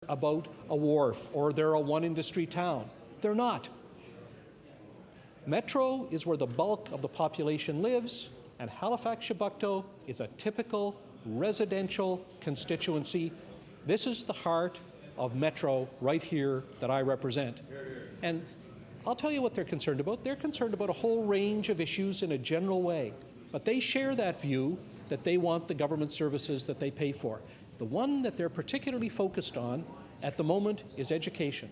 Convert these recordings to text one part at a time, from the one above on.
about a wharf or they're a one-industry town. They're not. Metro is where the bulk of the population lives, and Halifax-Chebucto is a typical residential constituency. This is the heart of Metro right here that I represent. And I'll tell you what they're concerned about. They're concerned about a whole range of issues in a general way, but they share that view that they want the government services that they pay for. The one that they're particularly focused on at the moment is education,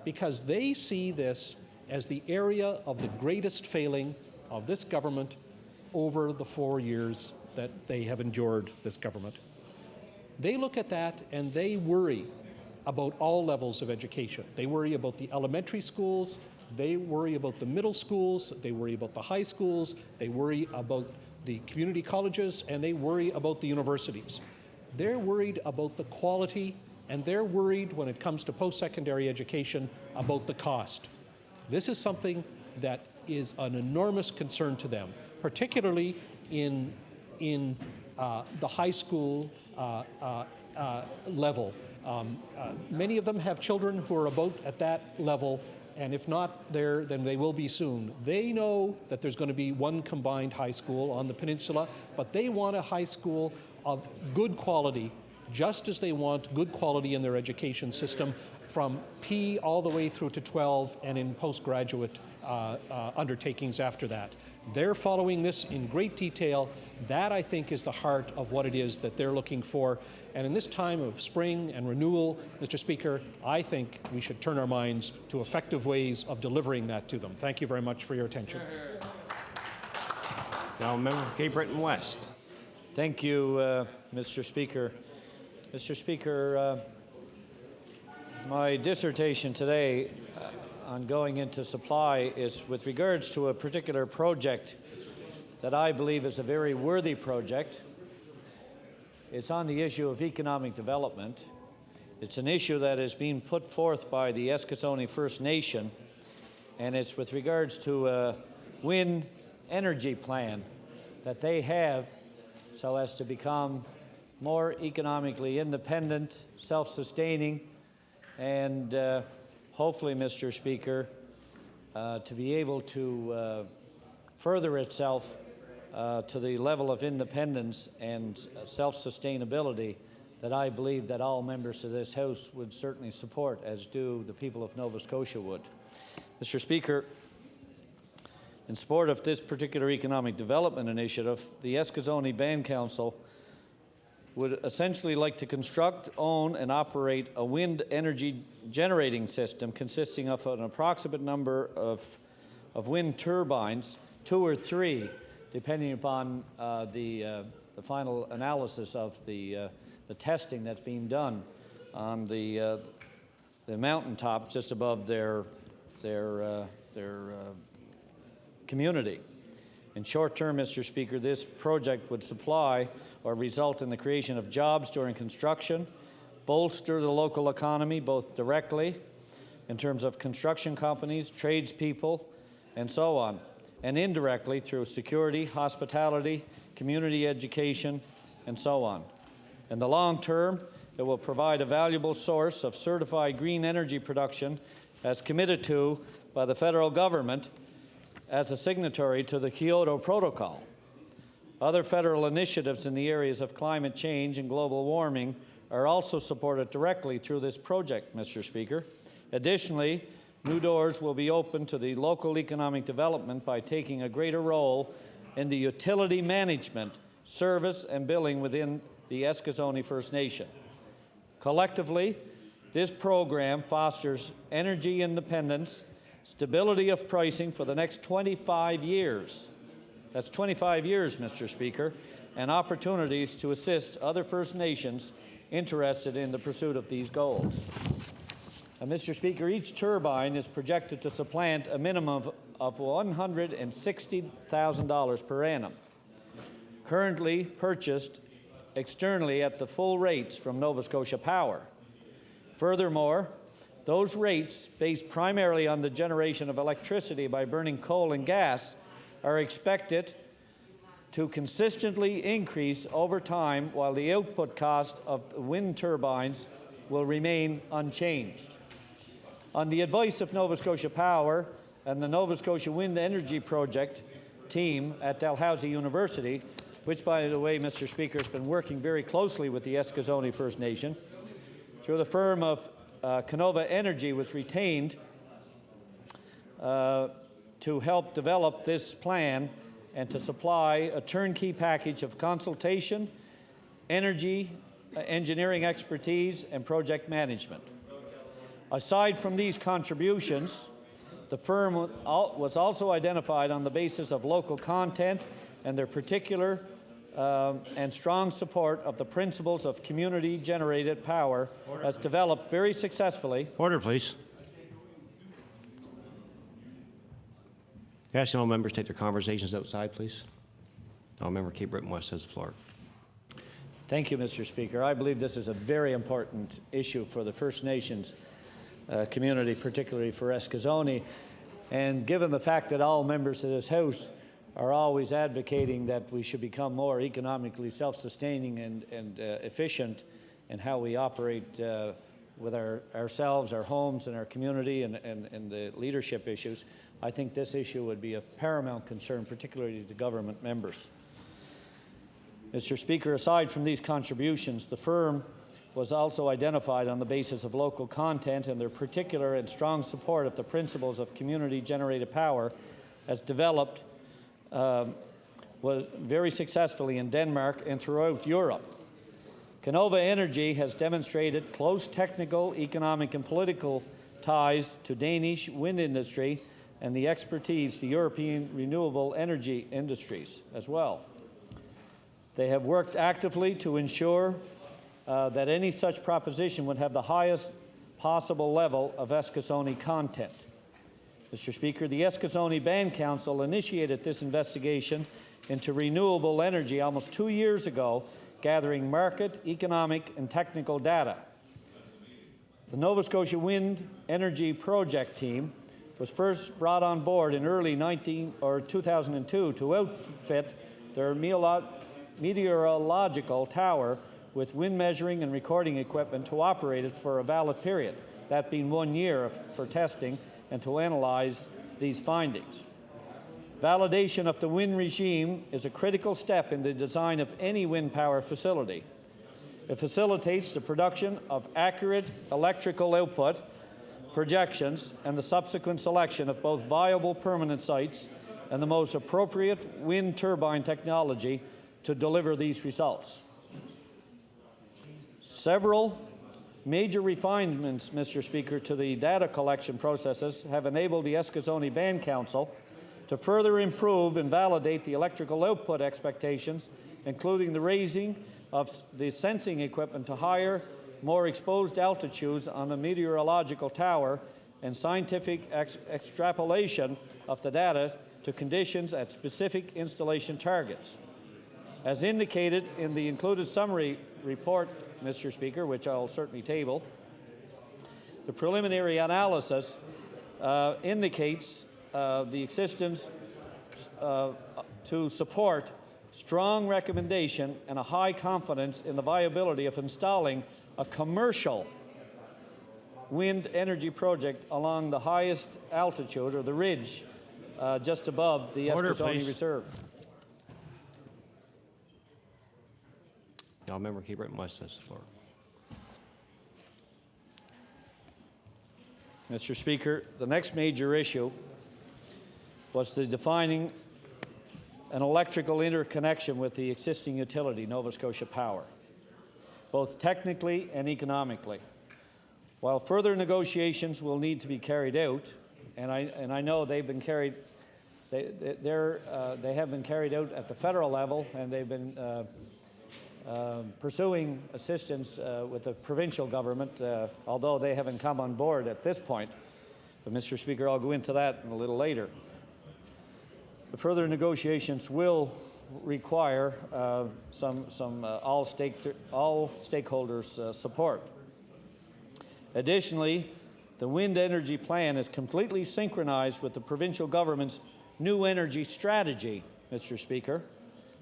because they see this as the area of the greatest failing of this government over the 4 years that they have endured this government. They look at that and they worry about all levels of education. They worry about the elementary schools, they worry about the middle schools, they worry about the high schools, they worry about the community colleges, and they worry about the universities. They're worried about the quality, and they're worried when it comes to post-secondary education about the cost. This is something that is an enormous concern to them, particularly in the high school level. Many of them have children who are about at that level, and if not there, then they will be soon. They know that there's going to be one combined high school on the peninsula, but they want a high school of good quality, just as they want good quality in their education system from P all the way through to 12 and in postgraduate undertakings after that. They're following this in great detail. That, I think, is the heart of what it is that they're looking for. And in this time of spring and renewal, Mr. Speaker, I think we should turn our minds to effective ways of delivering that to them. Thank you very much for your attention. Now, member for Cape Breton West. Thank you, Mr. Speaker. Mr. Speaker, my dissertation today on going into supply is with regards to a particular project that I believe is a very worthy project. It's on the issue of economic development. It's an issue that is being put forth by the Eskasoni First Nation, and it's with regards to a wind energy plan that they have so as to become more economically independent, self-sustaining, and hopefully, Mr. Speaker, to be able to further itself to the level of independence and self-sustainability that I believe that all members of this House would certainly support, as do the people of Nova Scotia would. Mr. Speaker, in support of this particular economic development initiative, the Eskasoni Band Council would essentially like to construct, own, and operate a wind energy generating system consisting of an approximate number of wind turbines, 2 or 3, depending upon the final analysis of the testing that's being done on the mountaintop just above their community. In short term, Mr. Speaker, this project would supply or result in the creation of jobs during construction, bolster the local economy both directly in terms of construction companies, tradespeople, and so on, and indirectly through security, hospitality, community education, and so on. In the long term, it will provide a valuable source of certified green energy production as committed to by the federal government as a signatory to the Kyoto Protocol. Other federal initiatives in the areas of climate change and global warming are also supported directly through this project, Mr. Speaker. Additionally, new doors will be opened to the local economic development by taking a greater role in the utility management, service, and billing within the Eskasoni First Nation. Collectively, this program fosters energy independence, stability of pricing for the next 25 years. That's 25 years, Mr. Speaker, and opportunities to assist other First Nations interested in the pursuit of these goals. And Mr. Speaker, each turbine is projected to supplant a minimum of $160,000 per annum, currently purchased externally at the full rates from Nova Scotia Power. Furthermore, those rates, based primarily on the generation of electricity by burning coal and gas, are expected to consistently increase over time, while the output cost of the wind turbines will remain unchanged. On the advice of Nova Scotia Power and the Nova Scotia Wind Energy Project team at Dalhousie University, which, by the way, Mr. Speaker, has been working very closely with the Eskasoni First Nation, through the firm of Canova Energy, was retained to help develop this plan and to supply a turnkey package of consultation, energy, engineering expertise, and project management. Aside from these contributions, the firm was also identified on the basis of local content and their particular and strong support of the principles of community-generated power as developed very successfully. Order, please. Ask all members to take their conversations outside, please. All member Cape Breton West has the floor. Thank you, Mr. Speaker. I believe this is a very important issue for the First Nations community, particularly for Eskasoni. And given the fact that all members of this House are always advocating that we should become more economically self-sustaining and efficient in how we operate with ourselves, our homes, and our community, and the leadership issues, I think this issue would be of paramount concern, particularly to government members. Mr. Speaker, aside from these contributions, the firm was also identified on the basis of local content and their particular and strong support of the principles of community-generated power as developed was very successfully in Denmark and throughout Europe. Canova Energy has demonstrated close technical, economic, and political ties to Danish wind industry and the expertise to European renewable energy industries as well. They have worked actively to ensure that any such proposition would have the highest possible level of Eskasoni content. Mr. Speaker, the Eskasoni Band Council initiated this investigation into renewable energy almost 2 years ago, gathering market, economic, and technical data. The Nova Scotia Wind Energy Project team was first brought on board in early 2002 to outfit their meteorological tower with wind measuring and recording equipment to operate it for a valid period, that being 1 year for testing and to analyze these findings. Validation of the wind regime is a critical step in the design of any wind power facility. It facilitates the production of accurate electrical output projections and the subsequent selection of both viable permanent sites and the most appropriate wind turbine technology to deliver these results. Several major refinements, Mr. Speaker, to the data collection processes have enabled the Eskasoni Band Council to further improve and validate the electrical output expectations, including the raising of the sensing equipment to higher, more exposed altitudes on the meteorological tower and scientific extrapolation of the data to conditions at specific installation targets. As indicated in the included summary report, Mr. Speaker, which I'll certainly table, the preliminary analysis indicates the existence to support strong recommendation and a high confidence in the viability of installing a commercial wind energy project along the highest altitude, or the ridge, just above the Eskasoni Reserve. Now, member Cape Breton West has the floor. Mr. Speaker, the next major issue was the defining an electrical interconnection with the existing utility, Nova Scotia Power, both technically and economically. While further negotiations will need to be carried out, and I know they've been carried, they have been carried out at the federal level, and they've been pursuing assistance with the provincial government, although they haven't come on board at this point. But, Mr. Speaker, I'll go into that a little later. The further negotiations will require all stakeholders' support. Additionally, the wind energy plan is completely synchronized with the provincial government's new energy strategy, Mr. Speaker,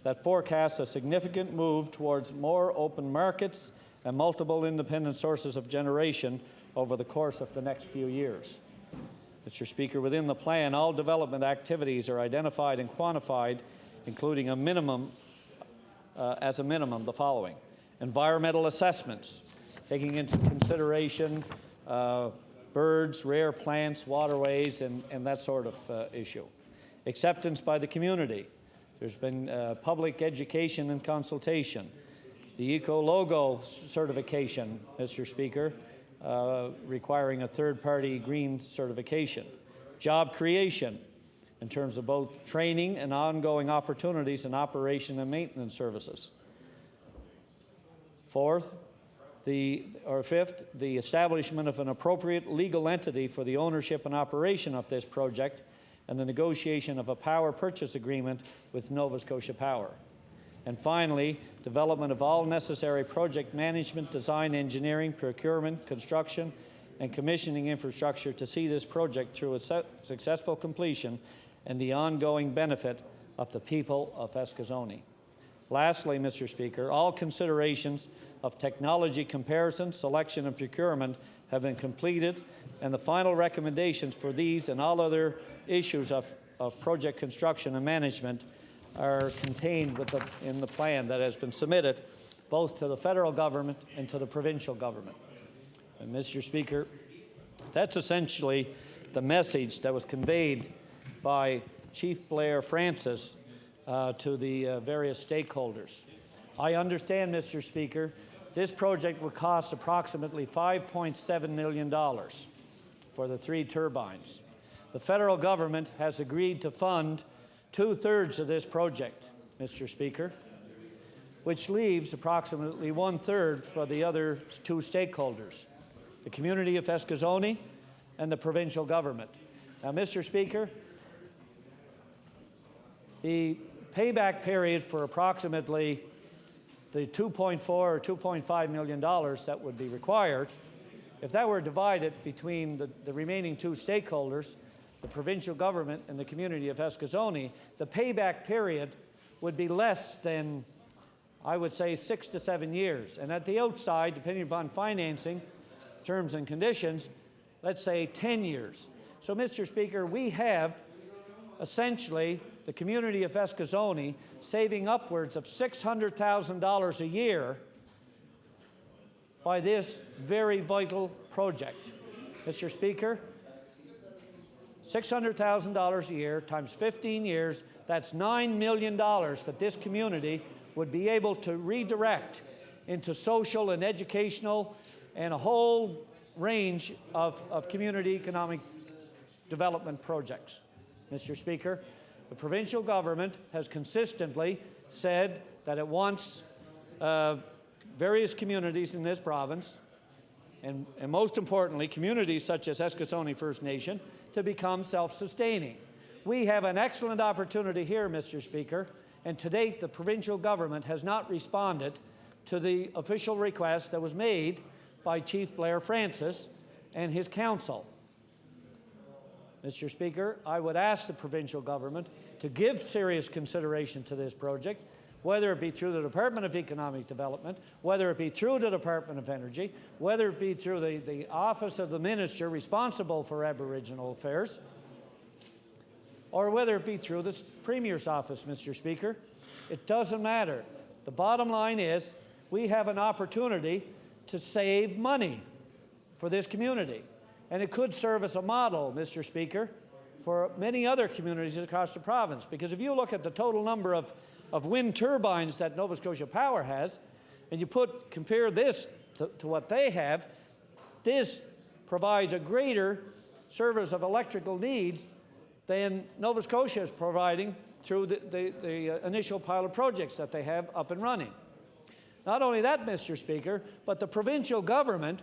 that forecasts a significant move towards more open markets and multiple independent sources of generation over the course of the next few years. Mr. Speaker, within the plan, all development activities are identified and quantified, including as a minimum, the following: environmental assessments, taking into consideration birds, rare plants, waterways, and that sort of issue. Acceptance by the community. There's been public education and consultation. The Eco-Logo certification, Mr. Speaker, requiring a third-party green certification. Job creation in terms of both training and ongoing opportunities in operation and maintenance services. Fifth, the establishment of an appropriate legal entity for the ownership and operation of this project, and the negotiation of a power purchase agreement with Nova Scotia Power. And finally, development of all necessary project management, design, engineering, procurement, construction, and commissioning infrastructure to see this project through its successful completion and the ongoing benefit of the people of Eskasoni. Lastly, Mr. Speaker, all considerations of technology comparison, selection, and procurement have been completed, and the final recommendations for these and all other issues of project construction and management are contained in the plan that has been submitted both to the federal government and to the provincial government. And Mr. Speaker, that's essentially the message that was conveyed by Chief Blair Francis to the various stakeholders. I understand, Mr. Speaker, this project will cost approximately $5.7 million for the 3 turbines. The federal government has agreed to fund 2/3 of this project, Mr. Speaker, which leaves approximately 1/3 for the other 2 stakeholders, the community of Eskasoni and the provincial government. Now, Mr. Speaker, the payback period for approximately the $2.4 or $2.5 million that would be required, if that were divided between the remaining 2 stakeholders, the provincial government and the community of Eskasoni, the payback period would be less than, I would say, 6 to 7 years. And at the outside, depending upon financing, terms and conditions, let's say 10 years. So, Mr. Speaker, we have essentially the community of Eskasoni saving upwards of $600,000 a year by this very vital project. Mr. Speaker, $600,000 a year times 15 years, that's $9 million that this community would be able to redirect into social and educational and a whole range of community economic development projects. Mr. Speaker, the provincial government has consistently said that it wants various communities in this province, and most importantly, communities such as Eskasoni First Nation, to become self-sustaining. We have an excellent opportunity here, Mr. Speaker, and to date the provincial government has not responded to the official request that was made by Chief Blair Francis and his council. Mr. Speaker, I would ask the provincial government to give serious consideration to this project, whether it be through the Department of Economic Development, whether it be through the Department of Energy, whether it be through the Office of the Minister responsible for Aboriginal Affairs, or whether it be through the Premier's office, Mr. Speaker. It doesn't matter. The bottom line is we have an opportunity to save money for this community. And it could serve as a model, Mr. Speaker, for many other communities across the province. Because if you look at the total number of wind turbines that Nova Scotia Power has, and you compare this to what they have, this provides a greater service of electrical needs than Nova Scotia is providing through the initial pilot projects that they have up and running. Not only that, Mr. Speaker, but the provincial government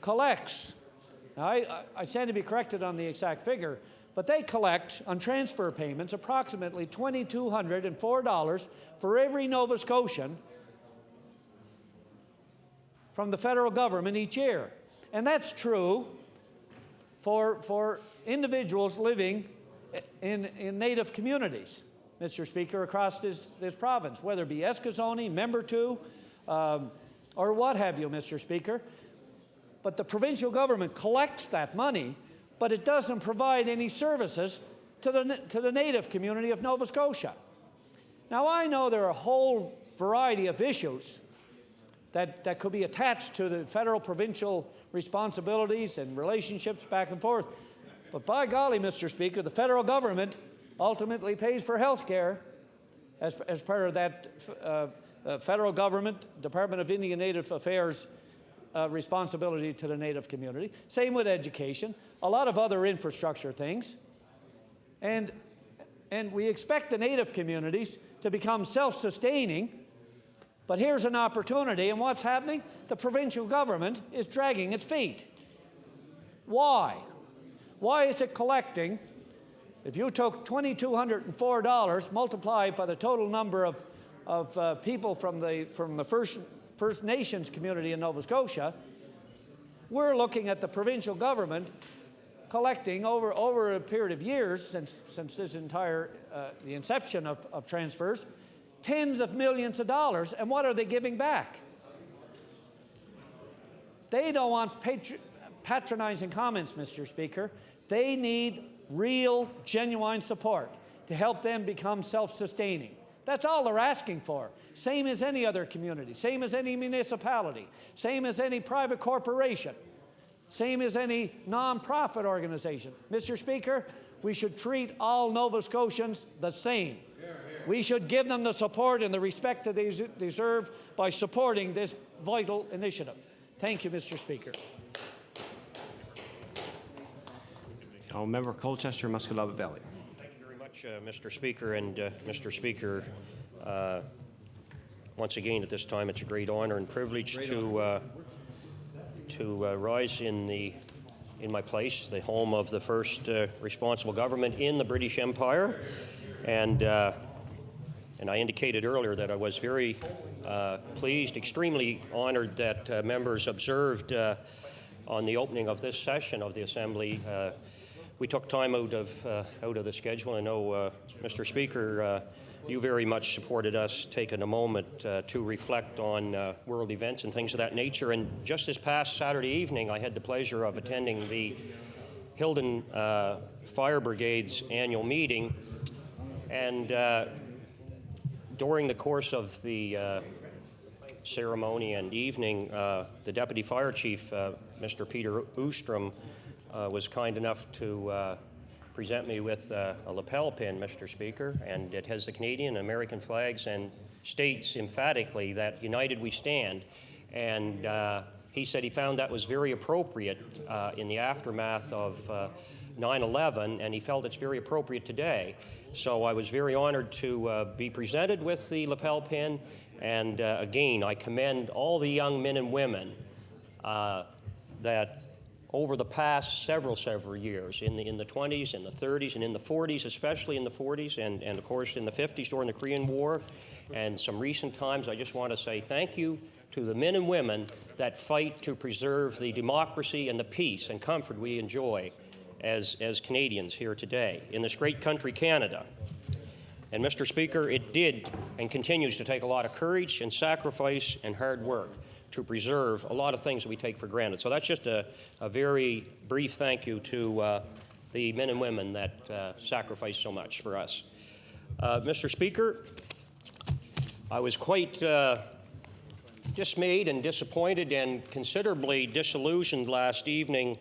collects, now I stand to be corrected on the exact figure, but they collect on transfer payments approximately $2,204 for every Nova Scotian from the federal government each year. And that's true for individuals living in native communities, Mr. Speaker, across this province, whether it be Eskasoni, Membertou, or what have you, Mr. Speaker. But the provincial government collects that money, but it doesn't provide any services to the native community of Nova Scotia. Now, I know there are a whole variety of issues that could be attached to the federal-provincial responsibilities and relationships back and forth. But by golly, Mr. Speaker, the federal government ultimately pays for health care as part of that federal government, Department of Indian Native Affairs responsibility to the native community. Same with education, a lot of other infrastructure things. And we expect the native communities to become self-sustaining, but here's an opportunity, and what's happening? The provincial government is dragging its feet. Why? Why is it collecting? If you took $2,204 multiplied by the total number of people from the First Nations community in Nova Scotia, we're looking at the provincial government collecting over a period of years since this entire the inception of transfers, tens of millions of dollars, and what are they giving back? They don't want patronizing comments, Mr. Speaker. They need real, genuine support to help them become self-sustaining. That's all they're asking for. Same as any other community, same as any municipality, same as any private corporation, same as any non-profit organization. Mr. Speaker, we should treat all Nova Scotians the same. We should give them the support and the respect that they deserve by supporting this vital initiative. Thank you, Mr. Speaker. Member Colchester, Muscatine Valley. Thank you very much, Mr. Speaker. And Mr. Speaker, once again at this time, it's a great honor and privilege to rise in my place, the home of the first responsible government in the British Empire. And I indicated earlier that I was very pleased, extremely honored that members observed on the opening of this session of the Assembly. We took time out of the schedule. I know, Mr. Speaker, you very much supported us taking a moment to reflect on world events and things of that nature. And just this past Saturday evening, I had the pleasure of attending the Hilden Fire Brigade's annual meeting. And during the course of the ceremony and evening, the Deputy Fire Chief, Mr. Peter Oostrom, was kind enough to present me with a lapel pin, Mr. Speaker, and it has the Canadian and American flags and states emphatically that united we stand. And he said he found that was very appropriate in the aftermath of 9/11, and he felt it's very appropriate today. So I was very honored to be presented with the lapel pin, and again, I commend all the young men and women that over the past several years, in the 20s, in the 30s, and in the 40s, especially in the 40s, and of course in the 50s during the Korean War, and some recent times, I just want to say thank you to the men and women that fight to preserve the democracy and the peace and comfort we enjoy as Canadians here today in this great country, Canada. And Mr. Speaker, it did and continues to take a lot of courage and sacrifice and hard work to preserve a lot of things that we take for granted. So that's just a very brief thank you to the men and women that sacrifice so much for us. Mr. Speaker, I was quite dismayed and disappointed and considerably disillusioned last evening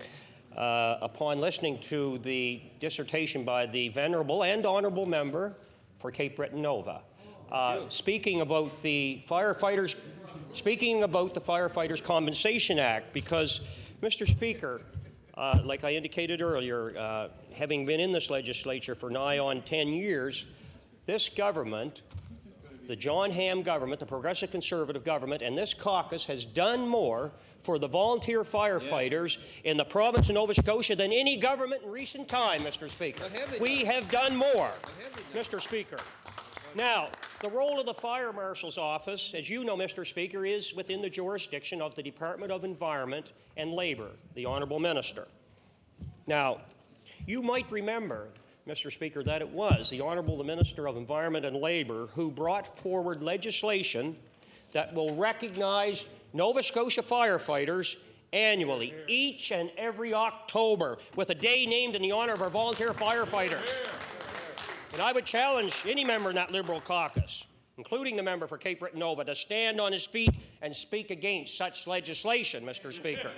upon listening to the dissertation by the venerable and honorable member for Cape Breton Nova, speaking about the Firefighters Compensation Act, because, Mr. Speaker, like I indicated earlier, having been in this legislature for nigh on 10 years, this government, the John Ham government, the Progressive Conservative government, and this caucus has done more for the volunteer firefighters in the province of Nova Scotia than any government in recent time, Mr. Speaker. We have done more, Mr. Speaker. Now, the role of the Fire Marshal's office, as you know, Mr. Speaker, is within the jurisdiction of the Department of Environment and Labour, the Honourable Minister. Now, you might remember, Mr. Speaker, that it was the Honourable Minister of Environment and Labour who brought forward legislation that will recognize Nova Scotia firefighters annually, each and every October, with a day named in the honor of our volunteer firefighters. And I would challenge any member in that Liberal caucus, including the member for Cape Breton Nova, to stand on his feet and speak against such legislation, Mr. Speaker.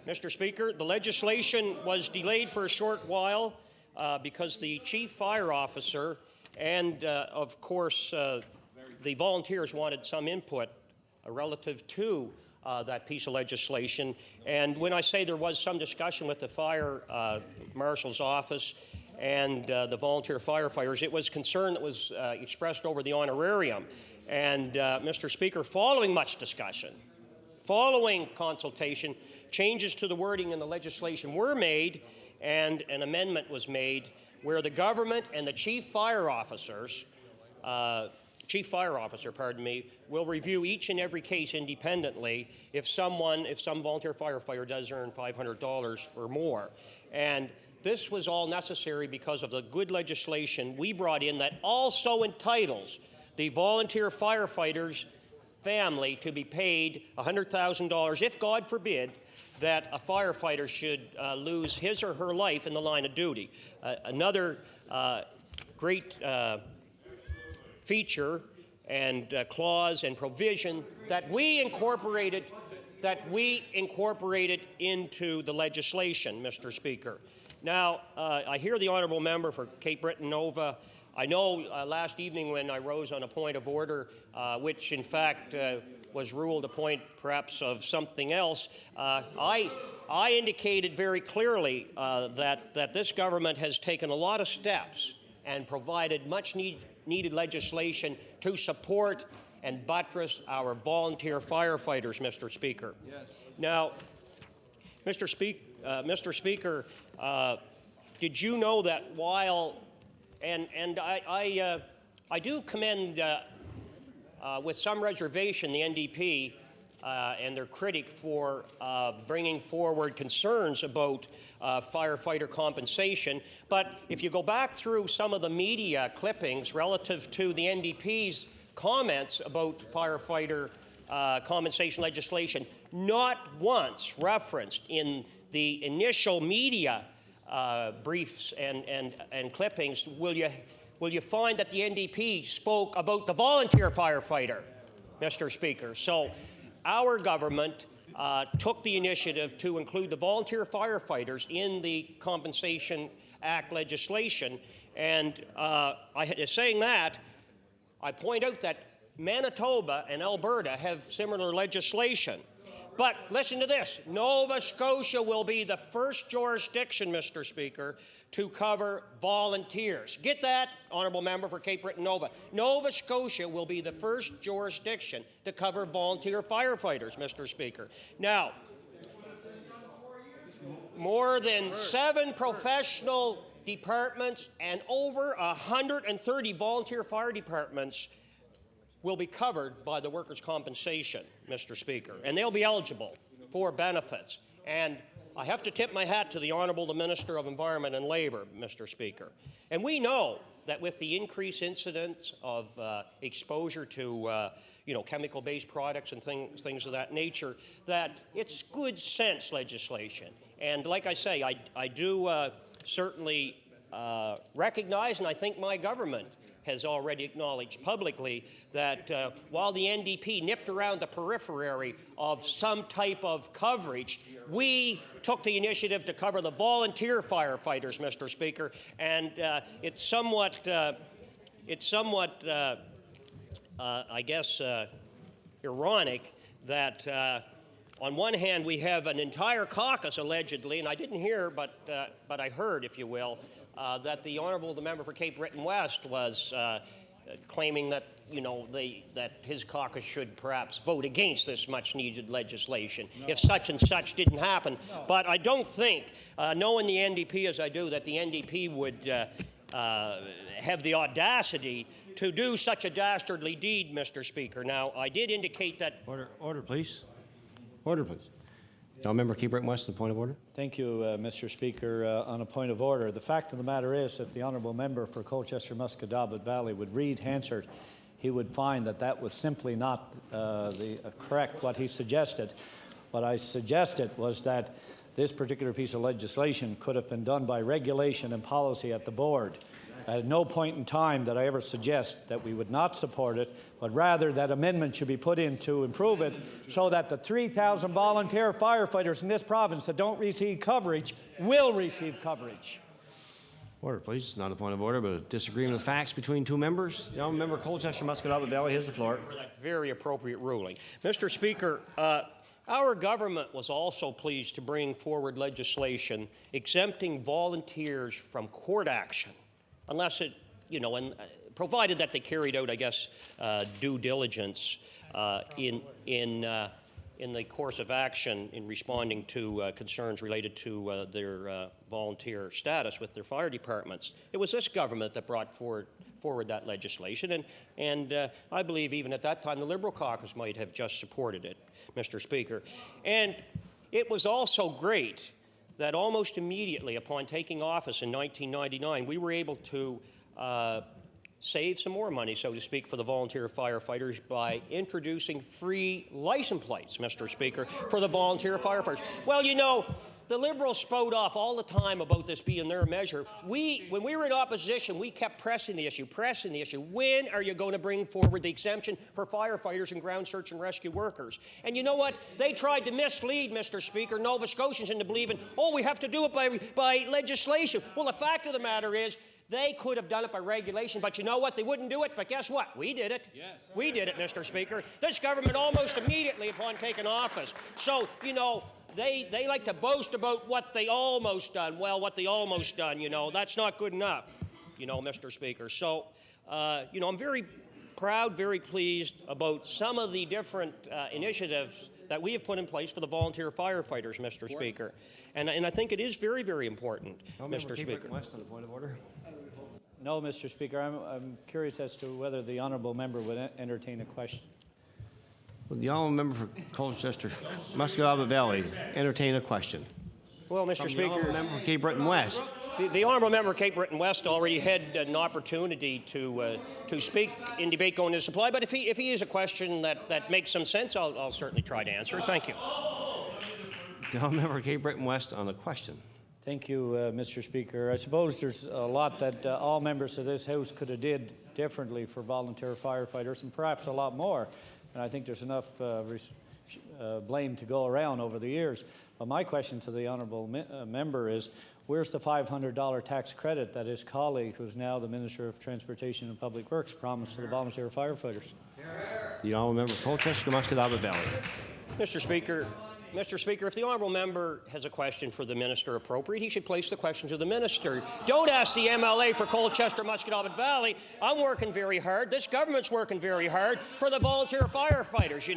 Mr. Speaker, the legislation was delayed for a short while because the chief fire officer and, of course, the volunteers wanted some input relative to that piece of legislation. And when I say there was some discussion with the fire marshal's office and the volunteer firefighters, it was concern that was expressed over the honorarium. And, Mr. Speaker, following much discussion, following consultation, changes to the wording in the legislation were made, and an amendment was made where the government and the chief fire officer, will review each and every case independently if some volunteer firefighter does earn $500 or more. And this was all necessary because of the good legislation we brought in that also entitles the volunteer firefighter's family to be paid $100,000 if, God forbid, that a firefighter should lose his or her life in the line of duty. Another great feature and clause and provision that we incorporated into the legislation, Mr. Speaker. Now, I hear the honourable member for Cape Breton Nova. I know last evening when I rose on a point of order, which in fact was ruled a point perhaps of something else, I indicated very clearly that this government has taken a lot of steps and provided much needed legislation to support and buttress our volunteer firefighters, Mr. Speaker. Yes. Now, Mr. Speaker, did you know that while, and I do commend with some reservation the NDP and their critic for bringing forward concerns about firefighter compensation. But if you go back through some of the media clippings relative to the NDP's comments about firefighter compensation legislation, not once referenced in the initial media briefs and clippings will you find that the NDP spoke about the volunteer firefighter, Mr. Speaker. So our government took the initiative to include the volunteer firefighters in the Compensation Act legislation. And saying that, I point out that Manitoba and Alberta have similar legislation. But listen to this. Nova Scotia will be the first jurisdiction, Mr. Speaker, to cover volunteers. Get that, honourable member for Cape Breton Nova. Nova Scotia will be the first jurisdiction to cover volunteer firefighters, Mr. Speaker. Now, more than 7 professional departments and over 130 volunteer fire departments will be covered by the workers' compensation, Mr. Speaker, and they'll be eligible for benefits. And I have to tip my hat to the Honourable the Minister of Environment and Labour, Mr. Speaker. And we know that with the increased incidence of exposure to chemical-based products and things of that nature, that it's good sense legislation. And like I say, I do certainly recognize, and I think my government has already acknowledged publicly that while the NDP nipped around the periphery of some type of coverage, we took the initiative to cover the volunteer firefighters, Mr. Speaker, and it's somewhat, I guess, ironic that on one hand we have an entire caucus allegedly, and I didn't hear, but I heard, if you will, that the Honourable the member for Cape Breton West was claiming that that his caucus should perhaps vote against this much-needed legislation if such and such didn't happen. No. But I don't think, knowing the NDP as I do, that the NDP would have the audacity to do such a dastardly deed, Mr. Speaker. Now, I did indicate that... Order, please. Order, please. Now, member Cape Breton West, the point of order. Thank you, Mr. Speaker. On a point of order, the fact of the matter is, if the honourable member for Colchester-Musquodoboit Valley would read Hansard he would find that that was simply not correct, what he suggested. What I suggested was that this particular piece of legislation could have been done by regulation and policy at the board. At no point in time did I ever suggest that we would not support it, but rather that amendment should be put in to improve it so that the 3,000 volunteer firefighters in this province that don't receive coverage will receive coverage. Order, please. Not a point of order, but a disagreement of facts between two members. The honourable member Colchester Muscataba Valley has the floor. For that very appropriate ruling. Mr. Speaker, our government was also pleased to bring forward legislation exempting volunteers from court action, unless it, provided that they carried out, I guess, due diligence in the course of action in responding to concerns related to their volunteer status with their fire departments. It was this government that brought forward that legislation, and I believe even at that time the Liberal caucus might have just supported it, Mr. Speaker. And it was also great that almost immediately upon taking office in 1999, we were able to save some more money, so to speak, for the volunteer firefighters by introducing free license plates, Mr. Speaker, for the volunteer firefighters. Well, the Liberals spout off all the time about this being their measure. When we were in opposition, we kept pressing the issue. When are you going to bring forward the exemption for firefighters and ground search and rescue workers? And you know what? They tried to mislead, Mr. Speaker, Nova Scotians into believing, we have to do it by legislation. Well, the fact of the matter is, they could have done it by regulation, but you know what? They wouldn't do it, but guess what? We did it. Yes. We did it, Mr. Speaker. This government almost immediately upon taking office. So, they like to boast about what they almost done. Well, what they almost done, that's not good enough, Mr. Speaker. So, I'm very proud, very pleased about some of the different initiatives that we have put in place for the volunteer firefighters, Mr. Speaker. And I think it is very, very important, Mr. Speaker. West on the point of order. No, Mr. Speaker. I'm curious as to whether the honourable member would entertain a question. Would the honourable member for Colchester Muscataba Valley entertain a question? Well, Mr. Speaker, the honourable member for Cape Breton West. The honourable member of Cape Breton West already had an opportunity to speak in debate going to supply, but if he is a question that makes some sense, I'll certainly try to answer. Thank you. The honourable member for Cape Breton West on a question. Thank you, Mr. Speaker. I suppose there's a lot that all members of this House could have did differently for volunteer firefighters, and perhaps a lot more. And I think there's enough blame to go around over the years. But my question to the honourable member is, where's the $500 tax credit that his colleague, who's now the Minister of Transportation and Public Works, promised to the volunteer firefighters? The honourable member for Colchester Muscataba Valley. Mr. Speaker, if the honourable member has a question for the minister appropriate, he should place the question to the minister. Don't ask the MLA for Colchester Muscataba Valley. I'm working very hard. This government's working very hard for the volunteer firefighters,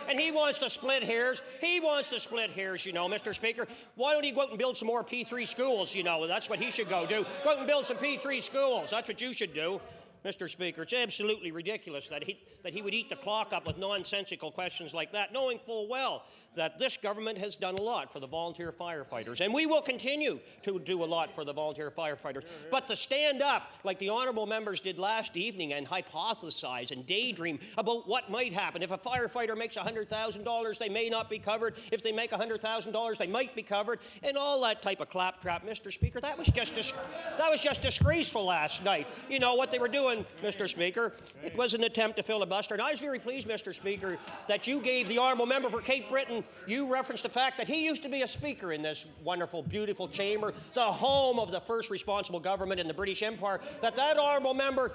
And he wants to split hairs. Mr. Speaker. Why don't he go out and build some more P3 schools, That's what he should go do. Go out and build some P3 schools. That's what you should do. Mr. Speaker, it's absolutely ridiculous that he would eat the clock up with nonsensical questions like that, knowing full well that this government has done a lot for the volunteer firefighters, and we will continue to do a lot for the volunteer firefighters. But to stand up like the honourable members did last evening and hypothesize and daydream about what might happen. If a firefighter makes $100,000, they may not be covered. If they make $100,000, they might be covered, and all that type of claptrap, Mr. Speaker, that was just disgraceful last night. What they were doing, Mr. Speaker, it was an attempt to filibuster, and I was very pleased, Mr. Speaker, that you gave the honourable member for Cape Breton, you referenced the fact that he used to be a speaker in this wonderful, beautiful chamber, the home of the first responsible government in the British Empire, that honourable member,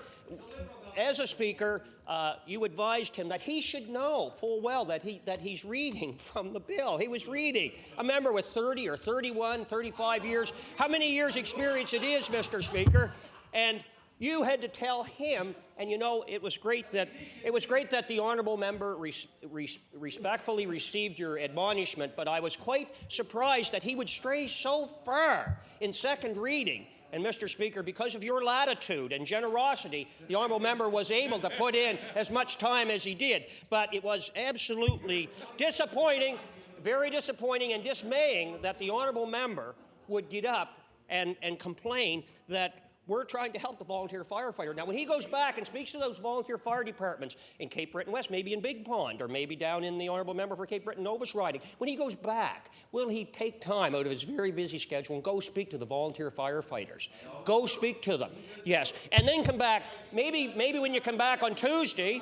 as a speaker, you advised him that he should know full well that he's reading from the bill. He was reading. A member with 30 or 31, 35 years, how many years experience it is, Mr. Speaker, and you had to tell him, and it was great that the honourable member respectfully received your admonishment, but I was quite surprised that he would stray so far in second reading. And Mr. Speaker, because of your latitude and generosity, the honourable member was able to put in as much time as he did. But it was absolutely disappointing, very disappointing and dismaying that the honourable member would get up and complain that We're trying to help the volunteer firefighter. Now, when he goes back and speaks to those volunteer fire departments in Cape Breton West, maybe in Big Pond, or maybe down in the honourable member for Cape Breton Nova's riding, when he goes back, will he take time out of his very busy schedule and go speak to the volunteer firefighters? Go speak to them, yes. And then come back, maybe when you come back on Tuesday,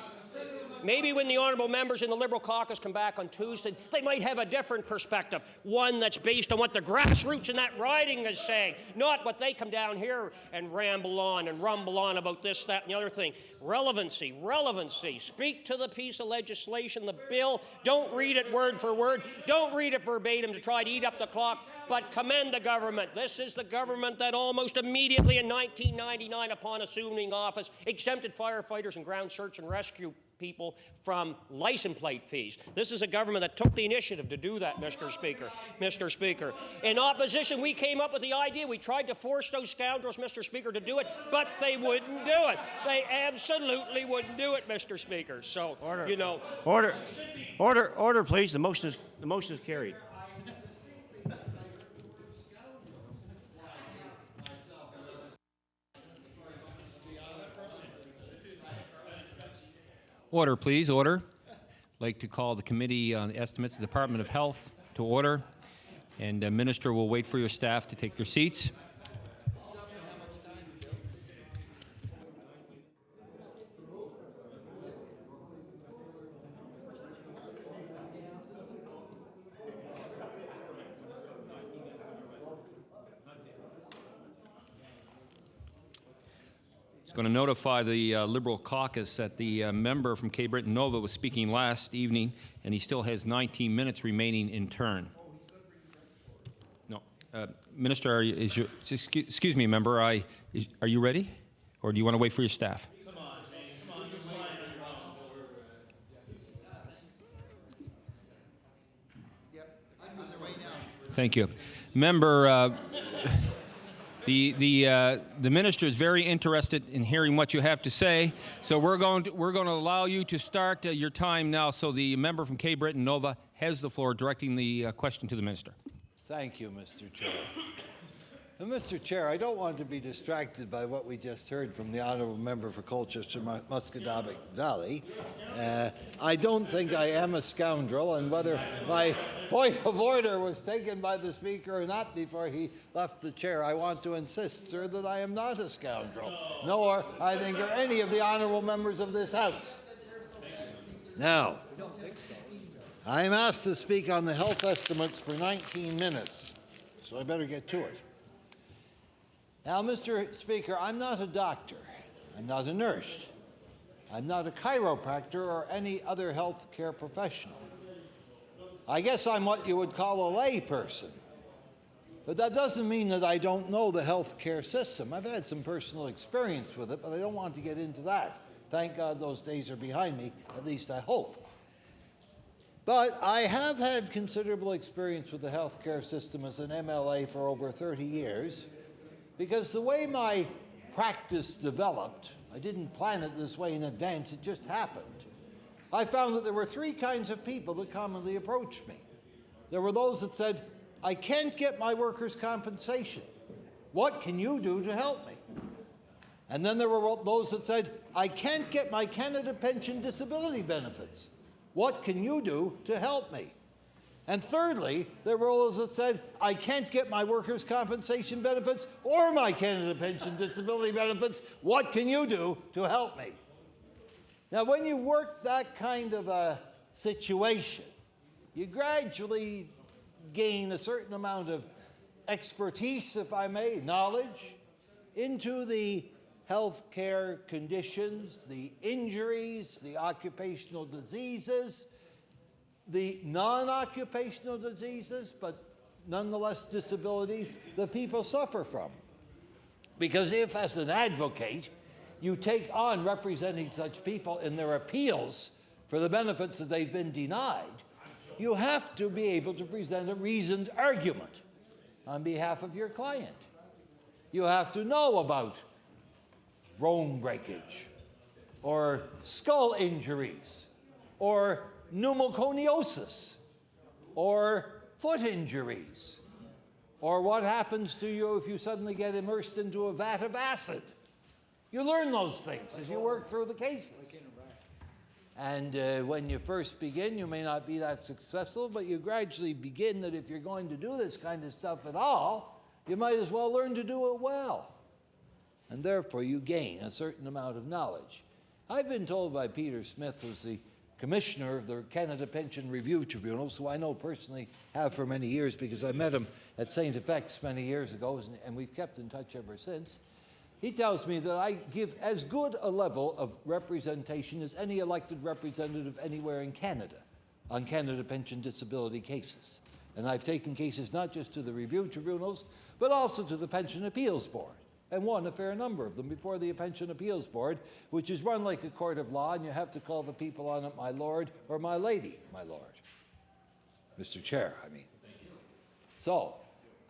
maybe when the honourable members in the Liberal caucus come back on Tuesday, they might have a different perspective, one that's based on what the grassroots in that riding is saying, not what they come down here and ramble on and rumble on about this, that, and the other thing. Relevancy, relevancy. Speak to the piece of legislation, the bill. Don't read it word for word. Don't read it verbatim to try to eat up the clock, but commend the government. This is the government that almost immediately in 1999, upon assuming office, exempted firefighters and ground search and rescue people from license plate fees. This is a government that took the initiative to do that, Mr. Speaker. Mr. Speaker. In opposition, we came up with the idea. We tried to force those scoundrels, Mr. Speaker, to do it, but they wouldn't do it. They absolutely wouldn't do it, Mr. Speaker. So, Order. you know. Order, please. The motion is carried. Order, please. Order. I'd like to call the Committee on Estimates of the Department of Health to order, and the Minister will wait for your staff to take their seats. Going to notify the Liberal caucus that the member from Cape Breton Nova was speaking last evening, and he still has 19 minutes remaining in turn. No, Minister, excuse me, member. Are you ready, or do you want to wait for your staff? Come on, James. Come on, you're playing it wrong. Yep, I'm on the way now. Thank you, member. The minister is very interested in hearing what you have to say, so we're going to allow you to start your time now. So the member from Cape Breton Nova has the floor, directing the question to the minister. Thank you, Mr. Chair. Mr. Chair, I don't want to be distracted by what we just heard from the honourable member for Colchester-Musquedoboit Valley. I don't think I am a scoundrel, and whether my point of order was taken by the Speaker or not before he left the chair, I want to insist, sir, that I am not a scoundrel, nor, I think, are any of the honourable members of this House. Now, I am asked to speak on the health estimates for 19 minutes, so I better get to it. Now, Mr. Speaker, I'm not a doctor, I'm not a nurse, I'm not a chiropractor or any other health care professional. I guess I'm what you would call a lay person, but that doesn't mean that I don't know the health care system. I've had some personal experience with it, but I don't want to get into that. Thank God those days are behind me, at least I hope. But I have had considerable experience with the health care system as an MLA for over 30 years, because the way my practice developed, I didn't plan it this way in advance, it just happened. I found that there were three kinds of people that commonly approached me. There were those that said, I can't get my workers' compensation. What can you do to help me? And then there were those that said, I can't get my Canada Pension disability benefits. What can you do to help me? And thirdly, there were those that said, I can't get my workers' compensation benefits or my Canada Pension disability benefits. What can you do to help me? Now, when you work that kind of a situation, you gradually gain a certain amount of expertise, if I may, knowledge, into the health care conditions, the injuries, the occupational diseases, the non-occupational diseases, but nonetheless disabilities that people suffer from. Because if, as an advocate, you take on representing such people in their appeals for the benefits that they've been denied, you have to be able to present a reasoned argument on behalf of your client. You have to know about bone breakage, or skull injuries, or pneumoconiosis, or foot injuries, Or what happens to you if you suddenly get immersed into a vat of acid? You learn those things as you work through the cases. And when you first begin, you may not be that successful, but you gradually begin that if you're going to do this kind of stuff at all, you might as well learn to do it well. And therefore, you gain a certain amount of knowledge. I've been told by Peter Smith, who's the commissioner of the Canada Pension Review Tribunals, who I know personally have for many years because I met him at St. FX many years ago, and we've kept in touch ever since. He tells me that I give as good a level of representation as any elected representative anywhere in Canada on Canada pension disability cases. And I've taken cases not just to the review tribunals, but also to the Pension Appeals Board, and won a fair number of them before the Pension Appeals Board, which is run like a court of law, and you have to call the people on it my lord or my lady, my lord. Mr. Chair, I mean. So,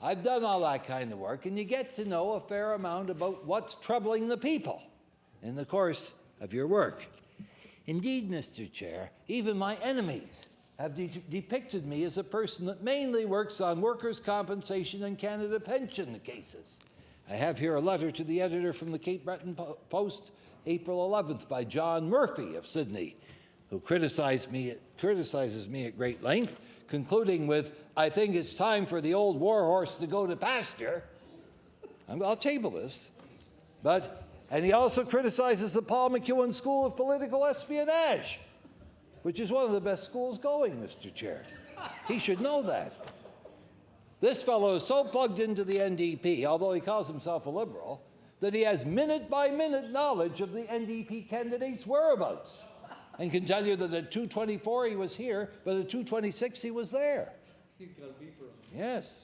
I've done all that kind of work, and you get to know a fair amount about what's troubling the people in the course of your work. Indeed, Mr. Chair, even my enemies have depicted me as a person that mainly works on workers' compensation and Canada pension cases. I have here a letter to the editor from the Cape Breton Post, April 11th, by John Murphy of Sydney, who criticizes me at great length, concluding with, "I think it's time for the old warhorse to go to pasture." I'll table this. And he also criticizes the Paul MacEwan School of Political Espionage, which is one of the best schools going, Mr. Chair. He should know that. This fellow is so plugged into the NDP, although he calls himself a liberal, that he has minute-by-minute knowledge of the NDP candidate's whereabouts, and can tell you that at 2:24 he was here, but at 2:26 he was there. Yes.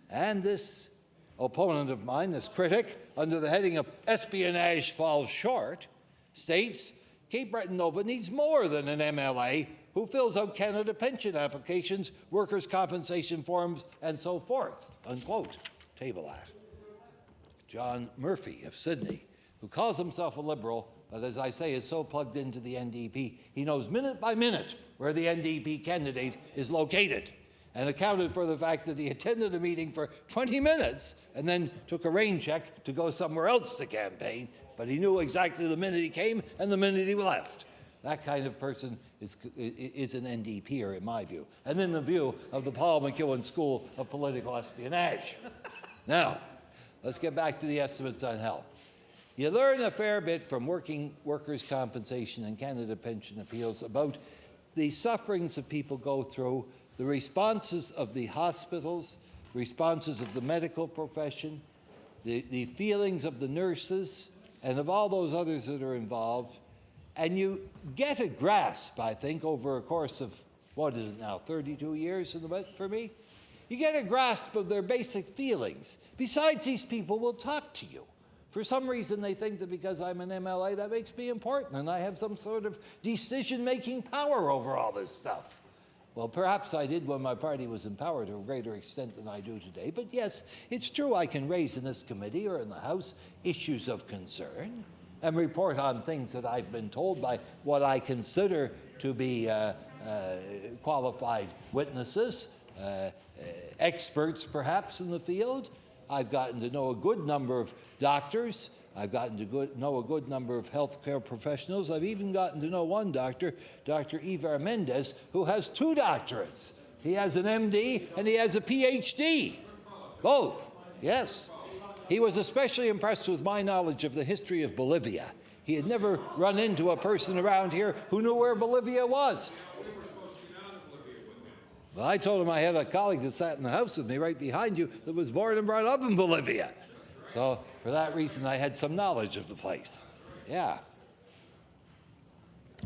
And this opponent of mine, this critic, under the heading of espionage falls short, states Cape Breton Nova needs more than an MLA who fills out Canada pension applications, workers' compensation forms, and so forth, unquote. Table that. John Murphy of Sydney, who calls himself a liberal, but as I say, is so plugged into the NDP, he knows minute by minute where the NDP candidate is located, and accounted for the fact that he attended a meeting for 20 minutes and then took a rain check to go somewhere else to campaign, but he knew exactly the minute he came and the minute he left. That kind of person is an NDPer, in my view, and in the view of the Paul MacEwan School of Political Espionage. Now, let's get back to the estimates on health. You learn a fair bit from workers' compensation and Canada pension appeals about the sufferings that people go through, the responses of the hospitals, responses of the medical profession, the feelings of the nurses, and of all those others that are involved. And you get a grasp, I think, over a course of, what is it now, 32 years for me? You get a grasp of their basic feelings. Besides, these people will talk to you. For some reason, they think that because I'm an MLA, that makes me important, and I have some sort of decision-making power over all this stuff. Well, perhaps I did when my party was in power to a greater extent than I do today. But yes, it's true I can raise in this committee or in the House issues of concern and report on things that I've been told by what I consider to be qualified witnesses, experts perhaps in the field. I've gotten to know a good number of doctors. I've gotten to know a good number of healthcare professionals. I've even gotten to know one doctor, Dr. Ivar Mendez, who has 2 doctorates. He has an MD and he has a PhD. Both, yes. He was especially impressed with my knowledge of the history of Bolivia. He had never run into a person around here who knew where Bolivia was. Well, I told him I had a colleague that sat in the house with me right behind you that was born and brought up in Bolivia. So for that reason, I had some knowledge of the place. Yeah.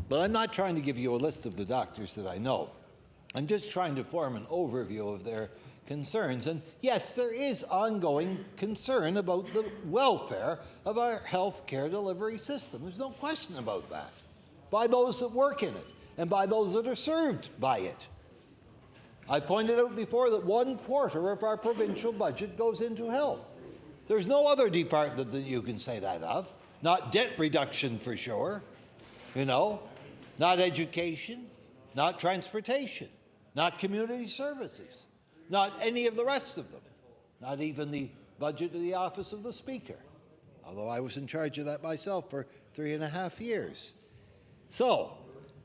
But I'm not trying to give you a list of the doctors that I know. I'm just trying to form an overview of their concerns. And yes, there is ongoing concern about the welfare of our health care delivery system. There's no question about that. By those that work in it and by those that are served by it. I pointed out before that 1/4 of our provincial budget goes into health. There's no other department that you can say that of. Not debt reduction for sure, not education, not transportation, not community services, not any of the rest of them. not even the budget of the office of the Speaker, although I was in charge of that myself for 3.5 years. So,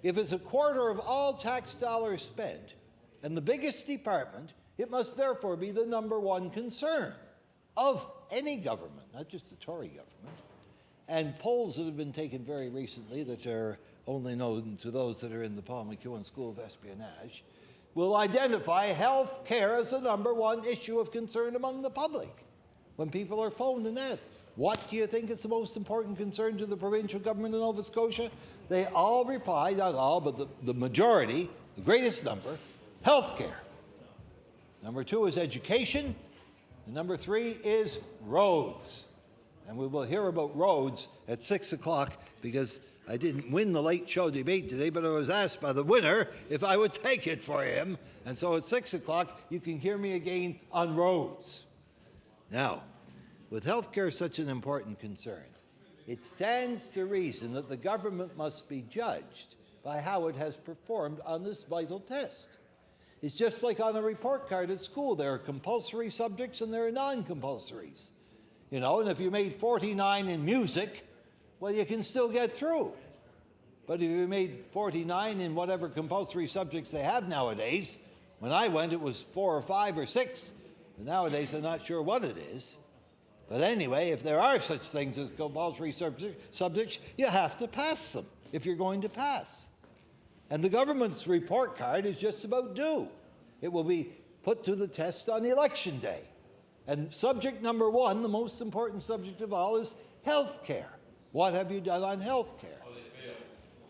if it's a quarter of all tax dollars spent and the biggest department, it must therefore be the number one concern of any government, not just the Tory government. And polls that have been taken very recently that are only known to those that are in the Paul McEwen School of Espionage will identify health care as the number one issue of concern among the public. When people are phoned and asked, what do you think is the most important concern to the provincial government of Nova Scotia? They all reply, not all, but the majority, the greatest number, health care. Number 2 is education. And number 3 is roads. And we will hear about roads at 6 o'clock because I didn't win the late show debate today, but I was asked by the winner if I would take it for him. And so at 6 o'clock, you can hear me again on roads. Now, with healthcare such an important concern, it stands to reason that the government must be judged by how it has performed on this vital test. It's just like on a report card at school. There are compulsory subjects and there are non-compulsories. You know, and if you made 49 in music, well, you can still get through. But if you made 49 in whatever compulsory subjects they have nowadays, when I went it was 4 or 5 or 6, and nowadays I'm not sure what it is. But anyway, if there are such things as compulsory subjects, you have to pass them if you're going to pass. And the government's report card is just about due. It will be put to the test on election day. And subject number 1, the most important subject of all, is health care. What have you done on health care? Oh, they failed.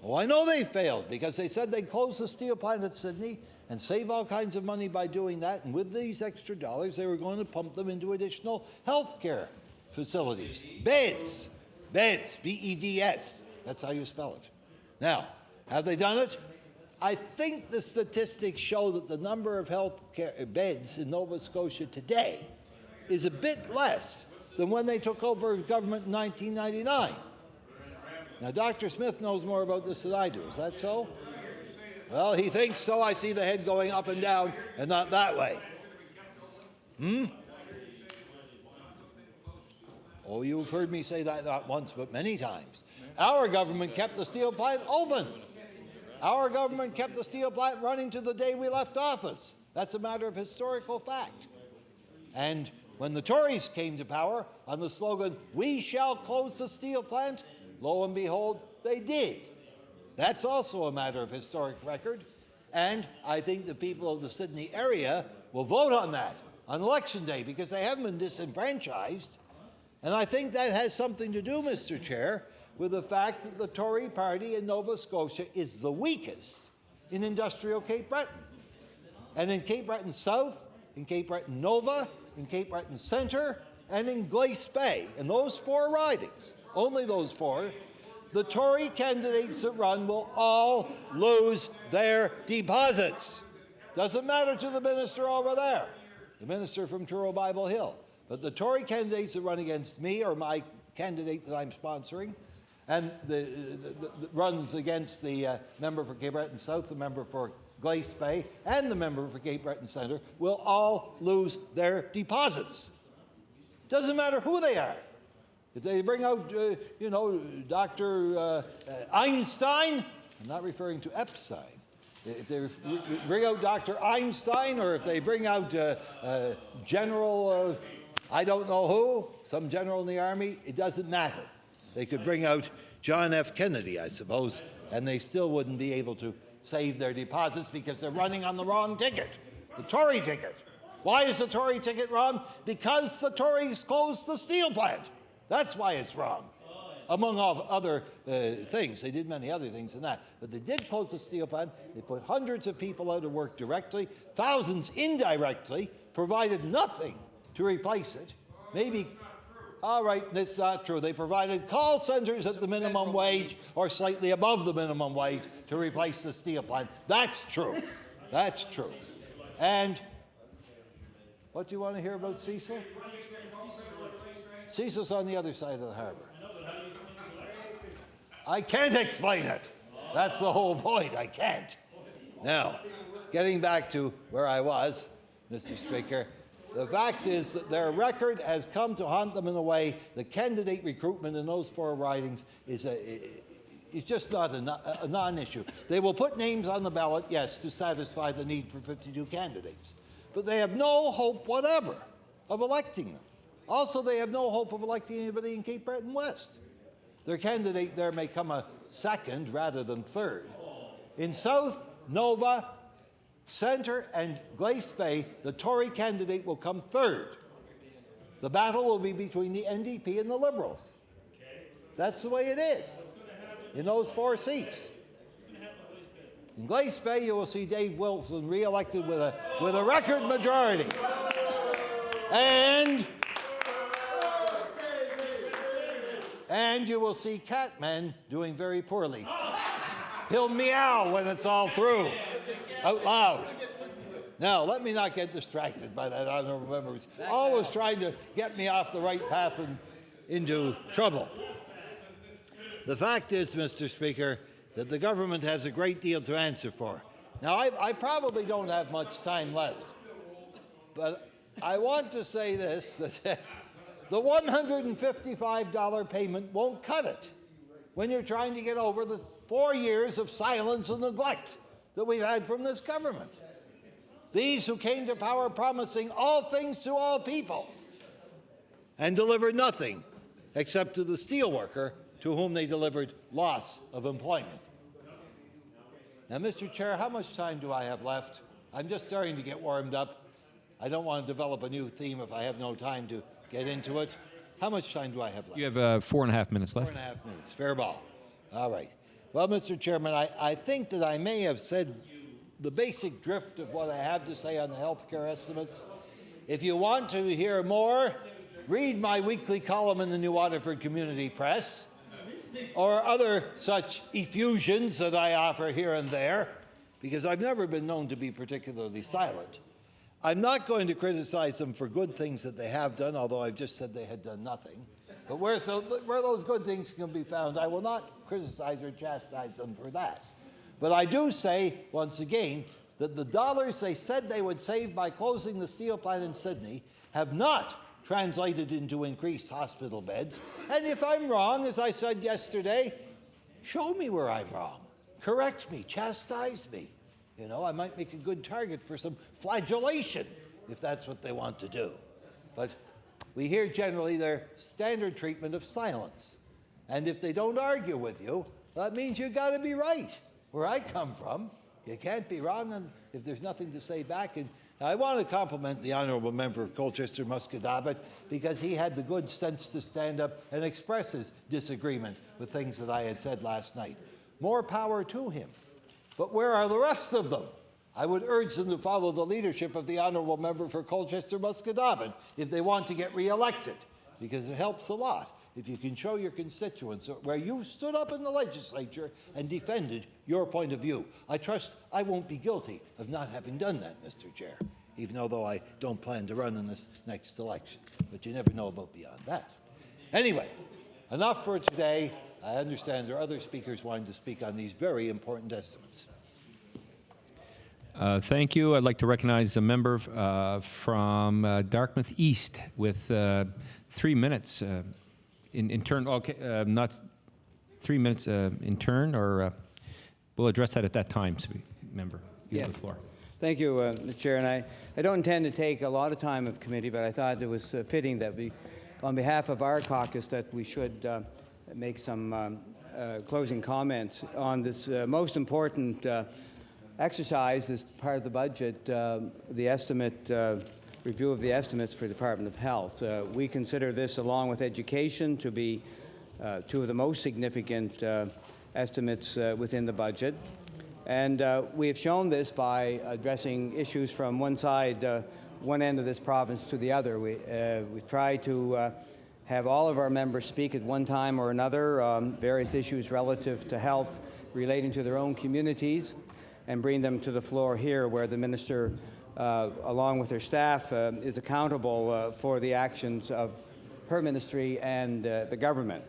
Oh, I know they failed because they said they'd close the steel plant at Sydney and save all kinds of money by doing that. And with these extra dollars, they were going to pump them into additional health care facilities. Beds. Beds. B-E-D-S. That's how you spell it. Now, have they done it? I think the statistics show that the number of health care beds in Nova Scotia today is a bit less than when they took over government in 1999. Now, Dr. Smith knows more about this than I do. Is that so? Well, he thinks so. I see the head going up and down and not that way. Oh, you've heard me say that not once, but many times. Our government kept the steel plant open. Our government kept the steel plant running to the day we left office. That's a matter of historical fact. And when the Tories came to power on the slogan, "We shall close the steel plant," lo and behold, they did. That's also a matter of historic record. And I think the people of the Sydney area will vote on that on election day because they haven't been disenfranchised. And I think that has something to do, Mr. Chair, with the fact that the Tory party in Nova Scotia is the weakest in industrial Cape Breton. And in Cape Breton South, in Cape Breton Nova, in Cape Breton Centre, and in Glace Bay, in those 4 ridings, only those 4, the Tory candidates that run will all lose their deposits. Doesn't matter to the minister over there, the minister from Truro Bible Hill. But the Tory candidates that run against me or my candidate that I'm sponsoring, and the runs against the member for Cape Breton South, the member for Glace Bay, and the member for Cape Breton Centre will all lose their deposits. Doesn't matter who they are. If they bring out, Dr. Einstein, I'm not referring to Epstein. If they bring out Dr. Einstein, or if they bring out General, I don't know who, some general in the army, it doesn't matter. They could bring out John F. Kennedy, I suppose, and they still wouldn't be able to save their deposits because they're running on the wrong ticket, the Tory ticket. Why is the Tory ticket wrong? Because the Tories closed the steel plant. That's why it's wrong, among all other things. They did many other things than that. But they did close the steel plant. They put hundreds of people out of work directly, thousands indirectly, provided nothing to replace it. Maybe, all right, that's not true. They provided call centers at the minimum wage or slightly above the minimum wage to replace the steel plant. That's true. That's true. And what do you want to hear about Cecil? Cecil's on the other side of the harbour. I can't explain it. That's the whole point. I can't. Now, getting back to where I was, Mr. Speaker, The fact is that their record has come to haunt them in a way that candidate recruitment in those 4 ridings is just not a non-issue. They will put names on the ballot, yes, to satisfy the need for 52 candidates. But they have no hope whatever of electing them. Also, they have no hope of electing anybody in Cape Breton West. Their candidate there may come a second rather than third. In South, Nova, Centre, and Glace Bay, the Tory candidate will come third. The battle will be between the NDP and the Liberals. That's the way it is in those 4 seats. In Glace Bay, you will see Dave Wilson re-elected with a record majority. And you will see Catman doing very poorly. He'll meow when it's all through, out loud. Now, let me not get distracted by that honourable member. He's always trying to get me off the right path and into trouble. The fact is, Mr. Speaker, that the government has a great deal to answer for. Now, I probably don't have much time left, but I want to say this, that the $155 payment won't cut it when you're trying to get over the 4 years of silence and neglect that we've had from this government. These who came to power promising all things to all people and delivered nothing except to the steelworker to whom they delivered loss of employment. Now, Mr. Chair, how much time do I have left? I'm just starting to get warmed up. I don't want to develop a new theme if I have no time to get into it. How much time do I have left? You have 4.5 minutes left. 4.5 minutes. Fair ball. All right. Well, Mr. Chairman, I think that I may have said the basic drift of what I have to say on the healthcare estimates. If you want to hear more, read my weekly column in the New Waterford Community Press, or other such effusions that I offer here and there, because I've never been known to be particularly silent. I'm not going to criticize them for good things that they have done, although I've just said they had done nothing. But where those good things can be found, I will not criticize or chastise them for that. But I do say, once again, that the dollars they said they would save by closing the steel plant in Sydney have not translated into increased hospital beds. And if I'm wrong, as I said yesterday, show me where I'm wrong. Correct me, chastise me. You know, I might make a good target for some flagellation if that's what they want to do. But we hear generally their standard treatment of silence. And if they don't argue with you, that means you've got to be right. Where I come from, you can't be wrong and if there's nothing to say back. And I want to compliment the honourable member of Colchester Musquedabbit because he had the good sense to stand up and express his disagreement with things that I had said last night. More power to him. But where are the rest of them? I would urge them to follow the leadership of the honourable member for Colchester Musquedabbit if they want to get re-elected, because it helps a lot if you can show your constituents where you stood up in the legislature and defended your point of view. I trust I won't be guilty of not having done that, Mr. Chair, even though I don't plan to run in this next election. But you never know about beyond that. Anyway, enough for today. I understand there are other speakers wanting to speak on these very important estimates. Thank you. I'd like to recognize a member from Dartmouth East with 3 minutes in turn. Okay, not 3 minutes in turn, or we'll address that at that time. So, member, you have the floor. Thank you, Mr. Chair. And I don't intend to take a lot of time of committee, but I thought it was fitting that we, on behalf of our caucus, that we should make some closing comments on this most important exercise as part of the budget, the estimate, review of the estimates for the Department of Health. We consider this, along with education, to be two of the most significant estimates within the budget. And we have shown this by addressing issues from one side, one end of this province to the other. We've tried to have all of our members speak at one time or another, various issues relative to health relating to their own communities, and bring them to the floor here where the minister, along with her staff, is accountable for the actions of her ministry and the government.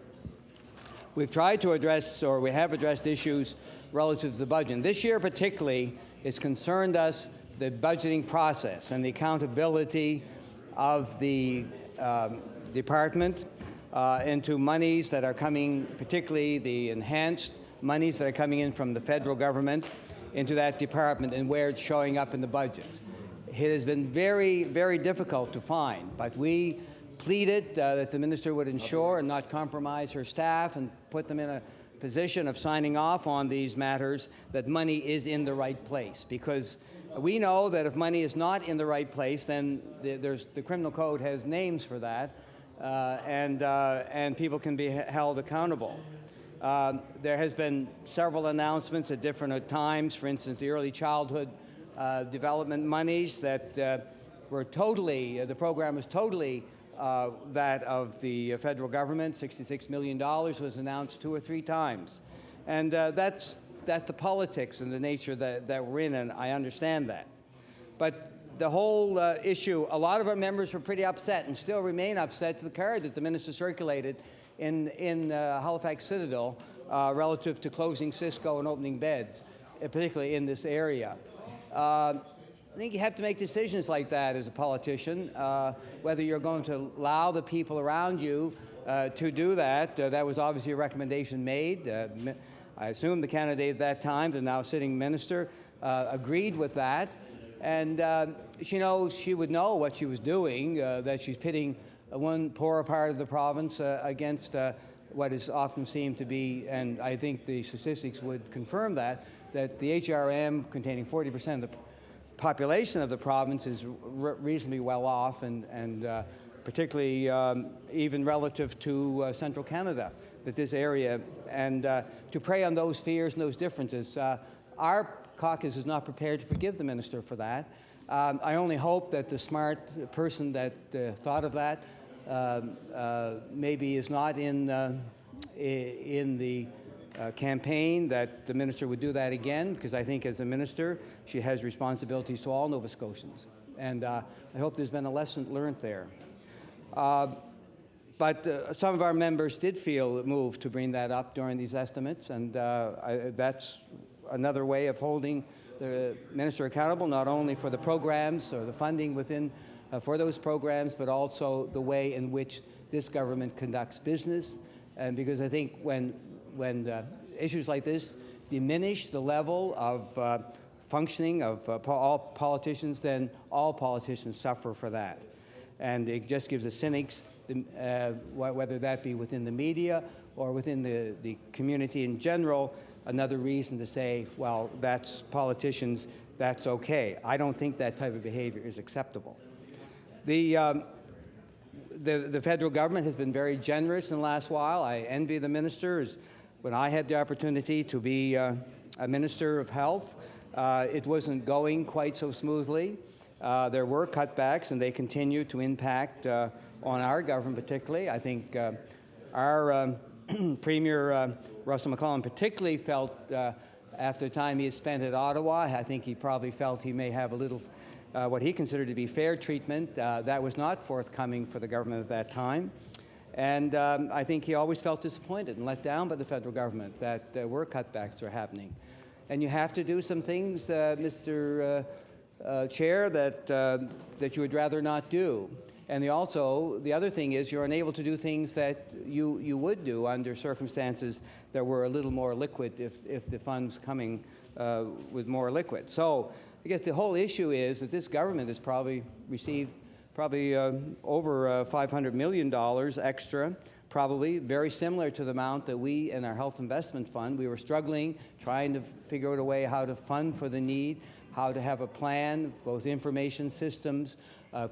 We've tried to address, or we have addressed, issues relative to the budget. And this year particularly, it's concerned us the budgeting process and the accountability of the department into monies that are coming, particularly the enhanced monies that are coming in from the federal government into that department and where it's showing up in the budget. It has been very, very difficult to find, but we pleaded that the minister would ensure and not compromise her staff and put them in a position of signing off on these matters, that money is in the right place. Because we know that if money is not in the right place, then the criminal code has names for that, and people can be held accountable. There has been several announcements at different times. For instance, the early childhood development monies that were totally, the program was totally that of the federal government. $66 million was announced 2 or 3 times. And that's the politics and the nature that we're in, and I understand that. But the whole issue, a lot of our members were pretty upset and still remain upset to the card that the minister circulated in Halifax Citadel relative to closing Cisco and opening beds, particularly in this area. I think you have to make decisions like that as a politician, whether you're going to allow the people around you to do that. That was obviously a recommendation made. I assume the candidate at that time, the now sitting minister, agreed with that. And she would know what she was doing, that she's pitting one poorer part of the province against what is often seen to be, and I think the statistics would confirm that the HRM, containing 40% of the population of the province, is reasonably well off, and particularly even relative to central Canada, that this area, and to prey on those fears and those differences. Our caucus is not prepared to forgive the minister for that. I only hope that the smart person that thought of that maybe is not in the campaign, that the minister would do that again, because I think as a minister, she has responsibilities to all Nova Scotians. And I hope there's been a lesson learned there. But some of our members did feel moved to bring that up during these estimates, and that's another way of holding the minister accountable, not only for the programs or the funding within for those programs, but also the way in which this government conducts business. And because I think when issues like this diminish the level of functioning of all politicians, then all politicians suffer for that. And it just gives the cynics, whether that be within the media or within the community in general, another reason to say, well, that's politicians, that's okay. I don't think that type of behavior is acceptable. The federal government has been very generous in the last while. I envy the ministers. When I had the opportunity to be a minister of health, it wasn't going quite so smoothly. There were cutbacks, and they continue to impact on our government particularly. I think our Premier Russell McClellan particularly felt, after the time he had spent at Ottawa, I think he probably felt he may have a little what he considered to be fair treatment. That was not forthcoming for the government at that time. And I think he always felt disappointed and let down by the federal government that were cutbacks were happening. And you have to do some things, Mr. Chair, that you would rather not do. And the other thing is you're unable to do things that you would do under circumstances that were a little more liquid if the funds coming was more liquid. So I guess the whole issue is that this government has probably received over $500 million extra, probably very similar to the amount that we in our health investment fund. We were struggling, trying to figure out a way how to fund for the need, how to have a plan, both information systems,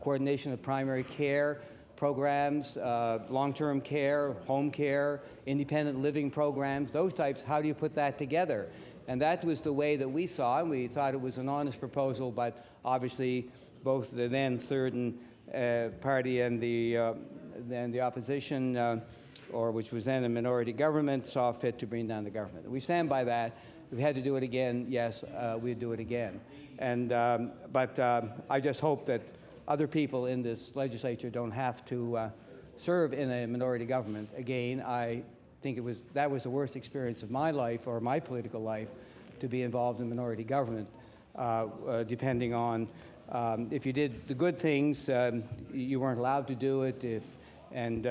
coordination of primary care programs, long-term care, home care, independent living programs, those types. How do you put that together? And that was the way that we saw it. We thought it was an honest proposal, but obviously both the then third party and the opposition, or which was then a minority government, saw fit to bring down the government. We stand by that. If we had to do it again, yes, we'd do it again. And but I just hope that other people in this legislature don't have to serve in a minority government again. I think that was the worst experience of my life, or my political life, to be involved in minority government, depending on If you did the good things, you weren't allowed to do it, and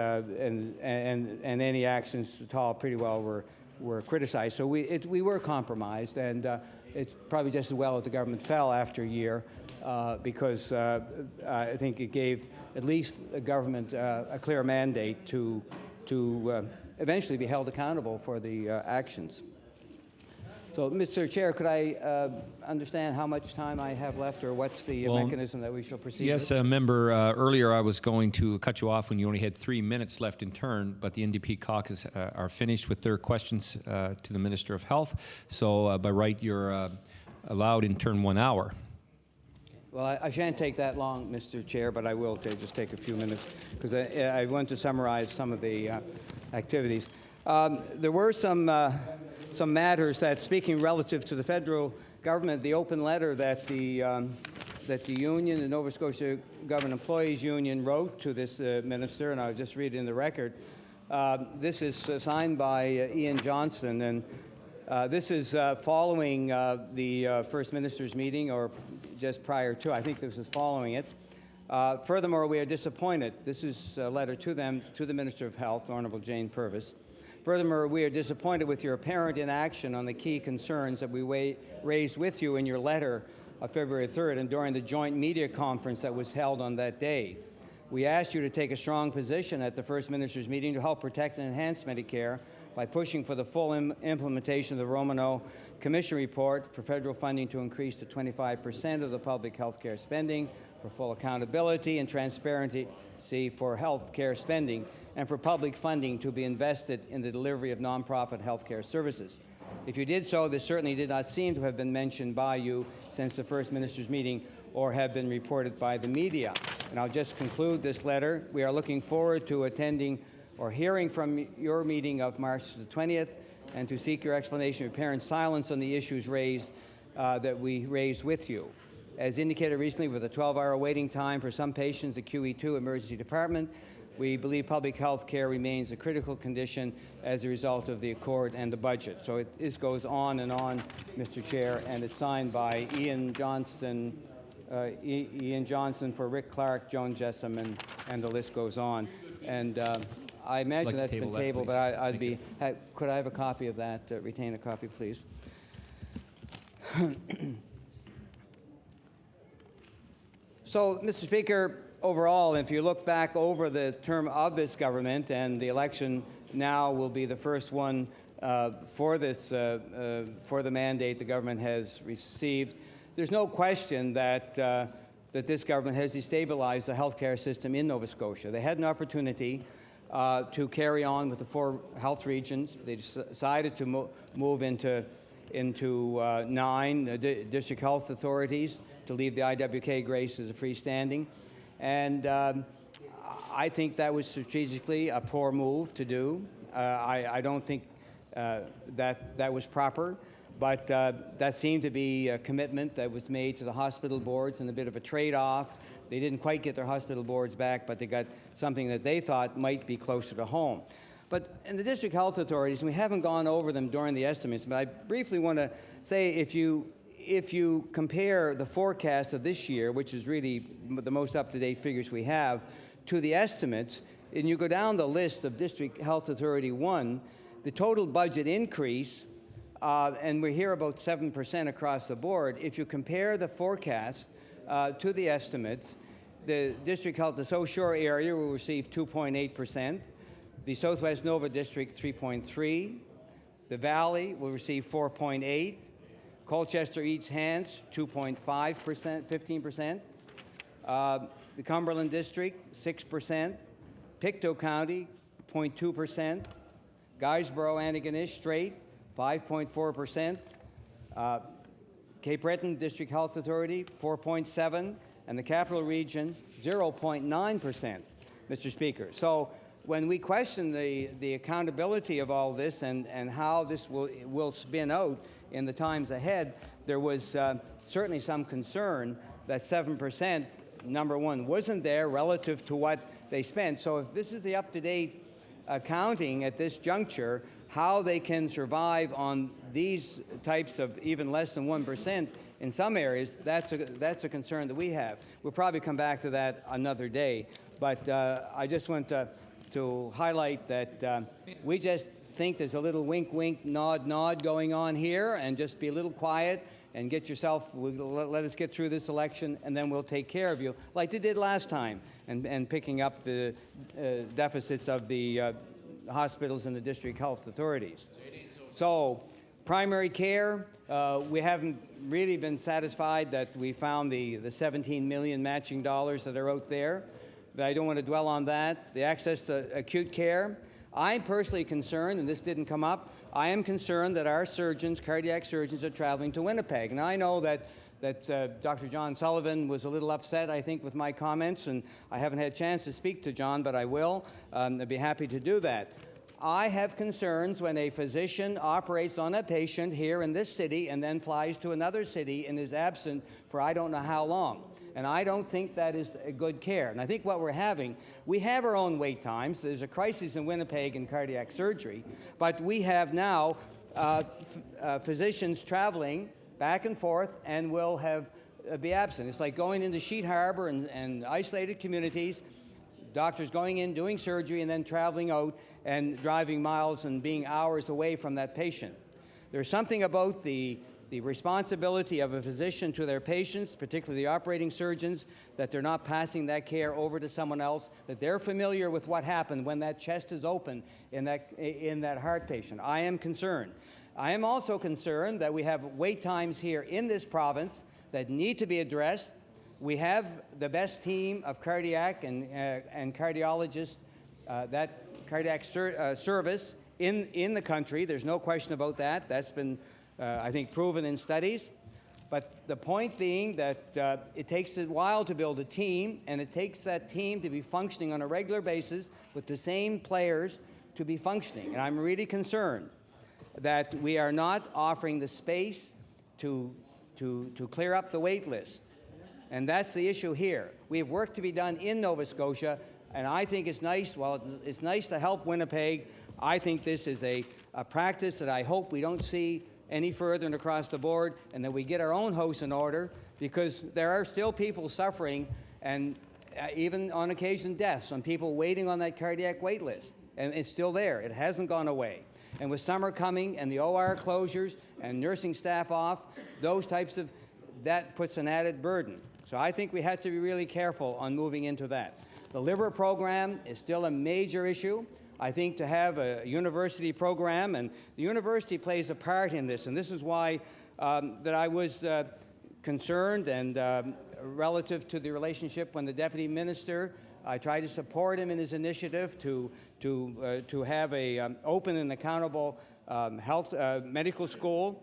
any actions at all pretty well were criticized. So we were compromised, and it's probably just as well that the government fell after a year, because I think it gave at least the government a clear mandate to eventually be held accountable for the actions. So, Mr. Chair, could I understand how much time I have left, or what's the mechanism that we shall proceed Yes, with? member, earlier I was going to cut you off when you only had 3 minutes left in turn, but the NDP caucus are finished with their questions to the Minister of Health. So by right, you're allowed in turn 1 hour. Well, I shan't take that long, Mr. Chair, but I will just take a few minutes, because I want to summarize some of the activities. There were some matters that, speaking relative to the federal government, the open letter that the union, the Nova Scotia Government Employees Union, wrote to this minister, and I'll just read it in the record. This is signed by Ian Johnston, and this is following the First Minister's meeting, or just prior to. I think this is following it. Furthermore, we are disappointed. This is a letter to them, to the Minister of Health, Honourable Jane Purvis. Furthermore, we are disappointed with your apparent inaction on the key concerns that we raised with you in your letter of February 3rd and during the joint media conference that was held on that day. We asked you to take a strong position at the First Minister's meeting to help protect and enhance Medicare by pushing for the full implementation of the Romano Commission report for federal funding to increase to 25% of the public health care spending, for full accountability and transparency for health care spending, and for public funding to be invested in the delivery of nonprofit health care services. If you did so, this certainly did not seem to have been mentioned by you since the First Minister's meeting or have been reported by the media. And I'll just conclude this letter. We are looking forward to attending or hearing from your meeting of March the 20th and to seek your explanation of apparent silence on the issues raised that we raised with you. As indicated recently, with a 12-hour waiting time for some patients at QE2 Emergency Department, we believe public health care remains a critical condition as a result of the accord and the budget. So this goes on and on, Mr. Chair, and it's signed by Ian Johnston, for Rick Clark, Joan Jessam, and the list goes on. And I imagine that's been tabled, but I'd be. Could I have a copy of that? Retain a copy, please. So, Mr. Speaker, overall, if you look back over the term of this government, and the election now will be the first one for the mandate the government has received, there's no question that that this government has destabilized the healthcare system in Nova Scotia. They had an opportunity to carry on with the 4 health regions. They decided to move into 9 district health authorities, to leave the IWK Grace as a freestanding. And I think that was strategically a poor move to do. I don't think that was proper, but that seemed to be a commitment that was made to the hospital boards and a bit of a trade-off. They didn't quite get their hospital boards back, but they got something that they thought might be closer to home. But in the district health authorities, we haven't gone over them during the estimates, but I briefly want to say if you compare the forecast of this year, which is really the most up-to-date figures we have, to the estimates, and you go down the list of District Health Authority 1, the total budget increase, and we're here about 7% across the board. If you compare the forecast to the estimates, the District Health, the South Shore area will receive 2.8%, the Southwest Nova District 3.3%, the Valley will receive 4.8%, Colchester East Hants 2.5%, 15%, the Cumberland District 6%, Pictou County 0.2%, Guysborough Antigonish straight 5.4%, Cape Breton District Health Authority 4.7%, and the Capital Region 0.9%, Mr. Speaker. So when we question the accountability of all this and how this will spin out in the times ahead, there was certainly some concern that 7%, number one, wasn't there relative to what they spent. So if this is the up-to-date accounting at this juncture, how they can survive on these types of even less than 1% in some areas, that's a concern that we have. We'll probably come back to that another day. But I just want to highlight that we just think there's a little wink, wink, nod, nod going on here, and just be a little quiet and get yourself, let us get through this election, and then we'll take care of you, like they did last time, and picking up the deficits of the hospitals and the district health authorities. So, primary care, we haven't really been satisfied that we found the 17 million matching dollars that are out there, but I don't want to dwell on that. The access to acute care, I'm personally concerned, and this didn't come up, I am concerned that our surgeons, cardiac surgeons, are traveling to Winnipeg. And I know that Dr. John Sullivan was a little upset, I think, with my comments, and I haven't had a chance to speak to John, but I will. I'd be happy to do that. I have concerns when a physician operates on a patient here in this city and then flies to another city and is absent for I don't know how long. And I don't think that is a good care. And I think what we're having, we have our own wait times. There's a crisis in Winnipeg in cardiac surgery, but we have now physicians traveling back and forth and will be absent. It's like going into Sheet Harbor and isolated communities, doctors going in, doing surgery, and then traveling out and driving miles and being hours away from that patient. There's something about the responsibility of a physician to their patients, particularly the operating surgeons, that they're not passing that care over to someone else, that they're familiar with what happened when that chest is open in that heart patient. I am concerned. I am also concerned that we have wait times here in this province that need to be addressed. We have the best team of cardiac and cardiologists, that cardiac service in the country. There's no question about that. That's been I think, proven in studies. But the point being that it takes a while to build a team, and it takes that team to be functioning on a regular basis with the same players to be functioning. And I'm really concerned that we are not offering the space to clear up the wait list. And that's the issue here. We have work to be done in Nova Scotia, and I think it's nice, while it's nice to help Winnipeg, I think this is a practice that I hope we don't see any further and across the board, and that we get our own house in order, because there are still people suffering, and even on occasion deaths, on people waiting on that cardiac wait list. And it's still there. It hasn't gone away. And with summer coming and the OR closures and nursing staff off, that puts an added burden. So I think we have to be really careful on moving into that. The liver program is still a major issue. I think to have a university program, and the university plays a part in this, and this is why that I was concerned and relative to the relationship when the deputy minister, I tried to support him in his initiative to have a open and accountable medical school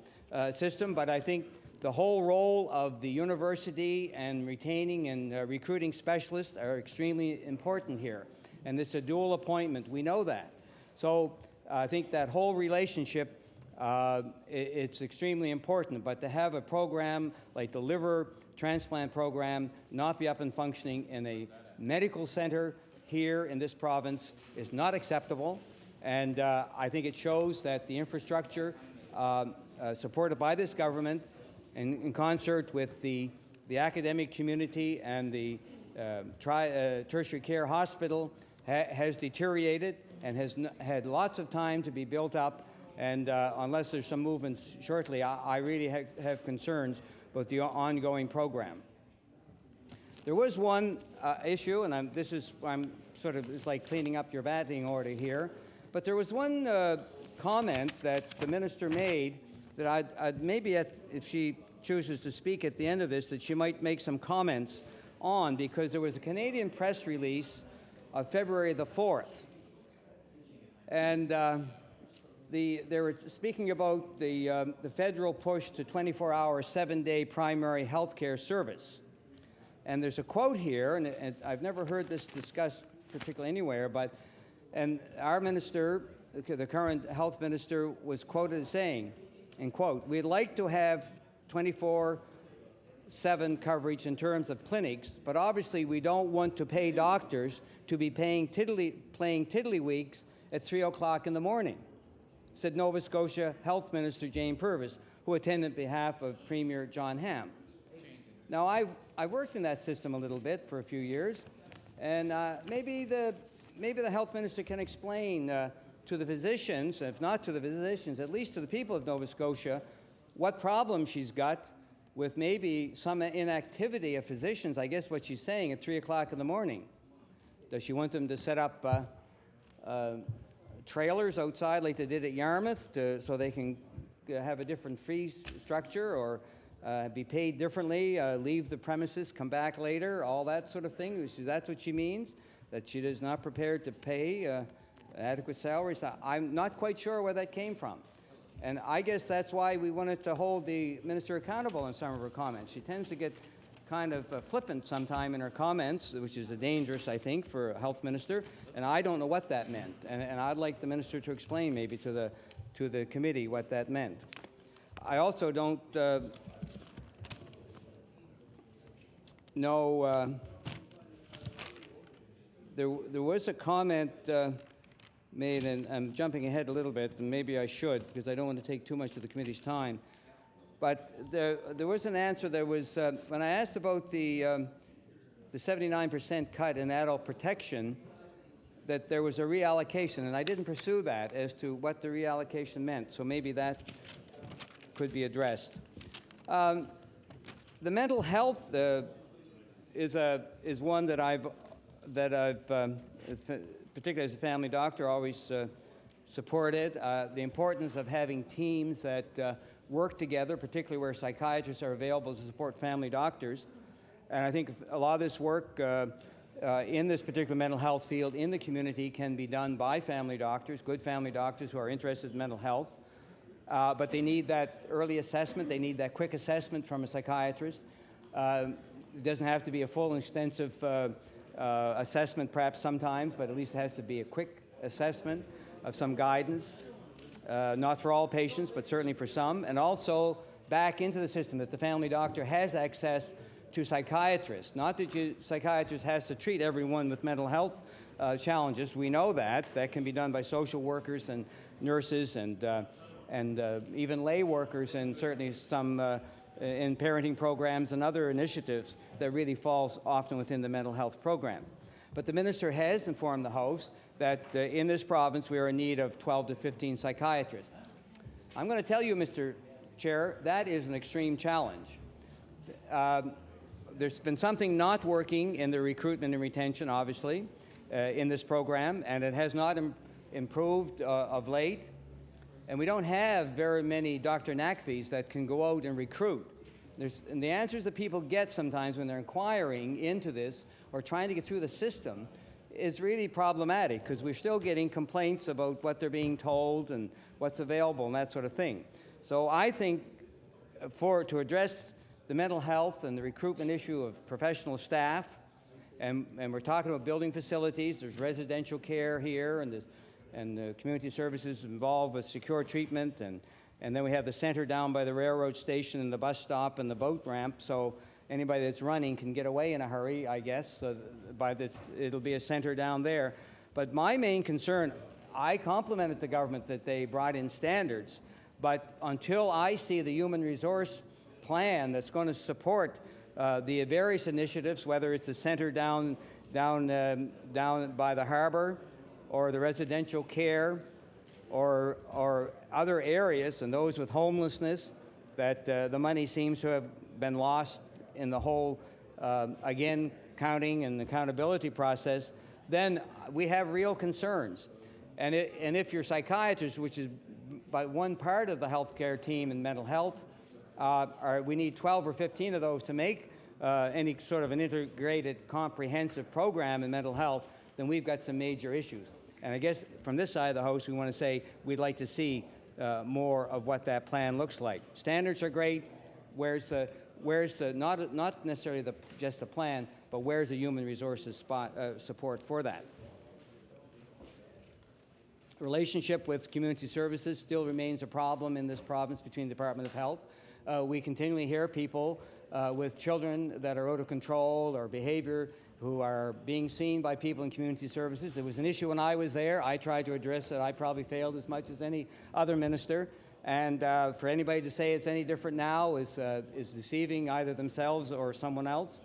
system, but I think the whole role of the university and retaining and recruiting specialists are extremely important here. And it's a dual appointment. We know that. So I think that whole relationship, it's extremely important. But to have a program like the liver transplant program not be up and functioning in a medical center here in this province is not acceptable. And I think it shows that the infrastructure supported by this government, in concert with the academic community and the tertiary care hospital, has deteriorated and has had lots of time to be built up, and unless there's some movement shortly, I really have concerns about the ongoing program. There was one issue, and it's like cleaning up your batting order here, but there was one comment that the minister made that I'd maybe, if she chooses to speak at the end of this, that she might make some comments on, because there was a Canadian press release of February the 4th. And they were speaking about the federal push to 24-hour, 7-day primary health care service. And there's a quote here, and I've never heard this discussed particularly anywhere, and our minister, the current health minister, was quoted as saying, and quote, "We'd like to have 24/7 coverage in terms of clinics, but obviously we don't want to pay doctors to be playing tiddlywinks at 3 o'clock in the morning," said Nova Scotia Health Minister Jane Purvis, who attended on behalf of Premier John Ham. Now, I've worked in that system a little bit for a few years, and maybe the health minister can explain to the physicians, if not to the physicians, at least to the people of Nova Scotia, what problem she's got with maybe some inactivity of physicians. I guess what she's saying at 3 o'clock in the morning. Does she want them to set up trailers outside like they did at Yarmouth so they can have a different fee structure, or be paid differently, leave the premises, come back later, all that sort of thing? That's what she means, that she is not prepared to pay adequate salaries? I'm not quite sure where that came from. And I guess that's why we wanted to hold the minister accountable in some of her comments. She tends to get kind of flippant sometime in her comments, which is dangerous, I think, for a health minister, and I don't know what that meant. And I'd like the minister to explain maybe to the committee what that meant. I also don't know, there was a comment made, and I'm jumping ahead a little bit, and maybe I should, because I don't want to take too much of the committee's time. But there was an answer. There was when I asked about the 79% cut in adult protection, that there was a reallocation, and I didn't pursue that as to what the reallocation meant. So maybe that could be addressed. The mental health is one that I've particularly as a family doctor, always supported. The importance of having teams that work together, particularly where psychiatrists are available to support family doctors. And I think a lot of this work in this particular mental health field in the community can be done by family doctors, good family doctors who are interested in mental health. But they need that early assessment. They need that quick assessment from a psychiatrist. It doesn't have to be a full and extensive assessment perhaps sometimes, but at least it has to be a quick assessment of some guidance, not for all patients, but certainly for some, and also back into the system that the family doctor has access to psychiatrists. Not that psychiatrist has to treat everyone with mental health challenges. We know that. That can be done by social workers and nurses and even lay workers, and certainly some in parenting programs and other initiatives that really falls often within the mental health program. But the minister has informed the House that in this province we are in need of 12 to 15 psychiatrists. I'm going to tell you, Mr. Chair, that is an extreme challenge. There's been something not working in the recruitment and retention, obviously, in this program, and it has not improved of late. And we don't have very many Dr. NACVs that can go out and recruit. And the answers that people get sometimes when they're inquiring into this or trying to get through the system is really problematic, because we're still getting complaints about what they're being told and what's available and that sort of thing. So I think to address the mental health and the recruitment issue of professional staff, and we're talking about building facilities, there's residential care here, and the community services involved with secure treatment, and then we have the center down by the railroad station and the bus stop and the boat ramp, so anybody that's running can get away in a hurry, I guess. So it'll be a center down there. But my main concern, I complimented the government that they brought in standards, but until I see the human resource plan that's going to support the various initiatives, whether it's the center down by the harbor, or the residential care, or other areas, and those with homelessness, that the money seems to have been lost in the whole, again, counting and accountability process, then we have real concerns. And if your psychiatrist, which is by one part of the healthcare team in mental health, we need 12 or 15 of those to make any sort of an integrated, comprehensive program in mental health, then we've got some major issues. And I guess from this side of the House, we want to say we'd like to see more of what that plan looks like. Standards are great. Where's the not necessarily just the plan, but where's the human resources support for that? Relationship with community services still remains a problem in this province between the Department of Health. We continually hear people with children that are out of control or behavior who are being seen by people in community services. It was an issue when I was there. I tried to address it. I probably failed as much as any other minister. And for anybody to say it's any different now is deceiving either themselves or someone else.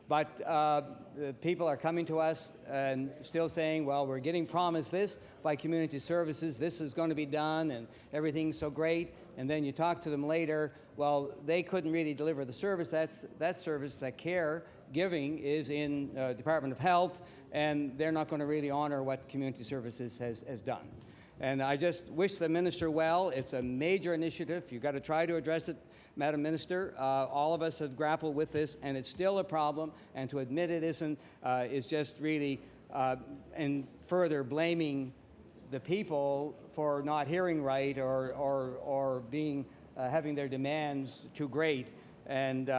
But people are coming to us and still saying, well, we're getting promised this by community services. This is going to be done and everything's so great. And then you talk to them later, well, they couldn't really deliver the service. That service, that care giving is in Department of Health, and they're not going to really honor what community services has done. And I just wish the minister well. It's a major initiative. You've got to try to address it, Madam Minister. All of us have grappled with this, and it's still a problem. And to admit it isn't is just really and further blaming the people for not hearing right or being having their demands too great and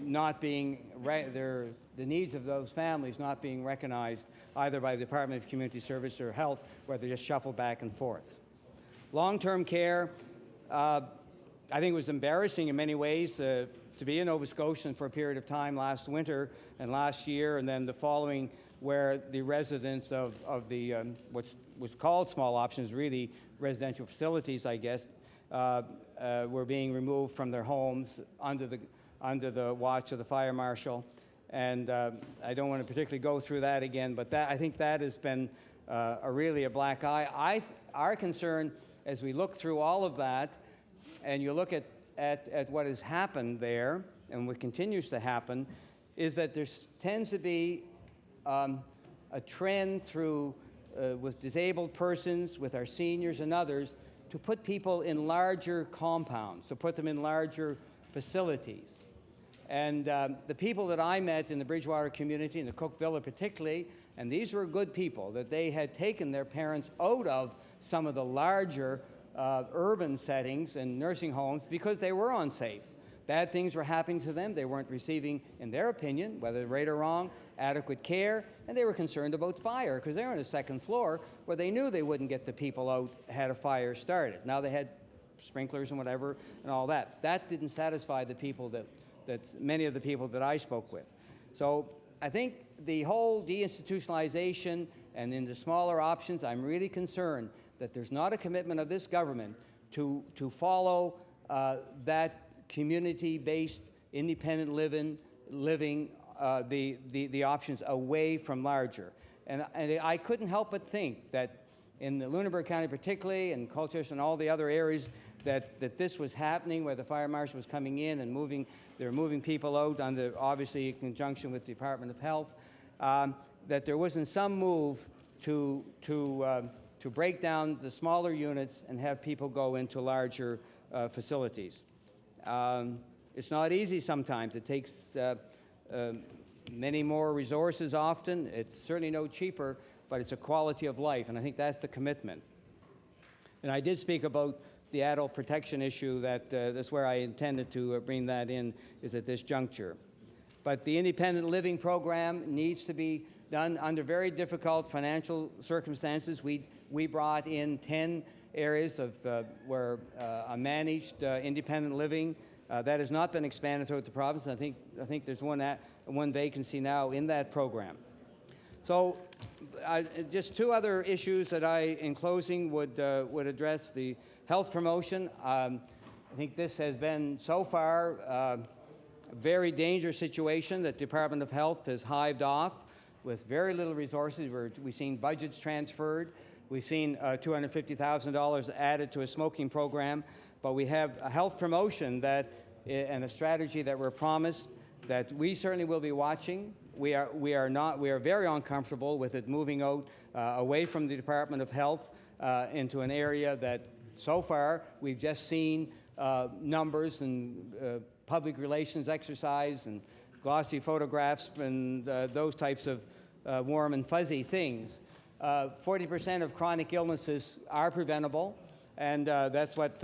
not being the needs of those families not being recognized either by the Department of Community Service or Health, where they're just shuffled back and forth. Long-term care, I think it was embarrassing in many ways to be in Nova Scotia for a period of time last winter and last year, and then the following, where the residents of the what was called small options, really residential facilities, I guess, were being removed from their homes under the watch of the fire marshal. And I don't want to particularly go through that again, but I think that has been really a black eye. Our concern, as we look through all of that, and you look at what has happened there, and what continues to happen, is that there tends to be a trend through with disabled persons, with our seniors and others, to put people in larger compounds, to put them in larger facilities. And the people that I met in the Bridgewater community, in the Cook Villa particularly, and these were good people, that they had taken their parents out of some of the larger urban settings and nursing homes because they were unsafe. Bad things were happening to them. They weren't receiving, in their opinion, whether right or wrong, adequate care, and they were concerned about fire because they were on the second floor where they knew they wouldn't get the people out had a fire started. Now they had sprinklers and whatever and all that. That didn't satisfy the people that many of the people that I spoke with. So I think the whole deinstitutionalization and in the smaller options, I'm really concerned that there's not a commitment of this government to follow that community-based independent living the options away from larger. And I couldn't help but think that in the Lunenburg County particularly, and Colchester and all the other areas that this was happening, where the fire marshal was coming in and they were moving people out under, obviously in conjunction with the Department of Health, that there wasn't some move to break down the smaller units and have people go into larger facilities. It's not easy sometimes. It takes many more resources often. It's certainly no cheaper, but it's a quality of life, and I think that's the commitment. And I did speak about the adult protection issue. That's where I intended to bring that in, is at this juncture. But the independent living program needs to be done under very difficult financial circumstances. We brought in 10 areas of where a managed independent living that has not been expanded throughout the province. I think there's one vacancy now in that program. So just two other issues that I, in closing, would address. The health promotion. I think this has been so far a very dangerous situation that Department of Health has hived off with very little resources. We've seen budgets transferred. We've seen $250,000 added to a smoking program, but we have a health promotion and a strategy that we're promised that we certainly will be watching. We are very uncomfortable with it moving out away from the Department of Health into an area that so far we've just seen numbers and public relations exercise and glossy photographs and those types of warm and fuzzy things. 40% of chronic illnesses are preventable, and that's what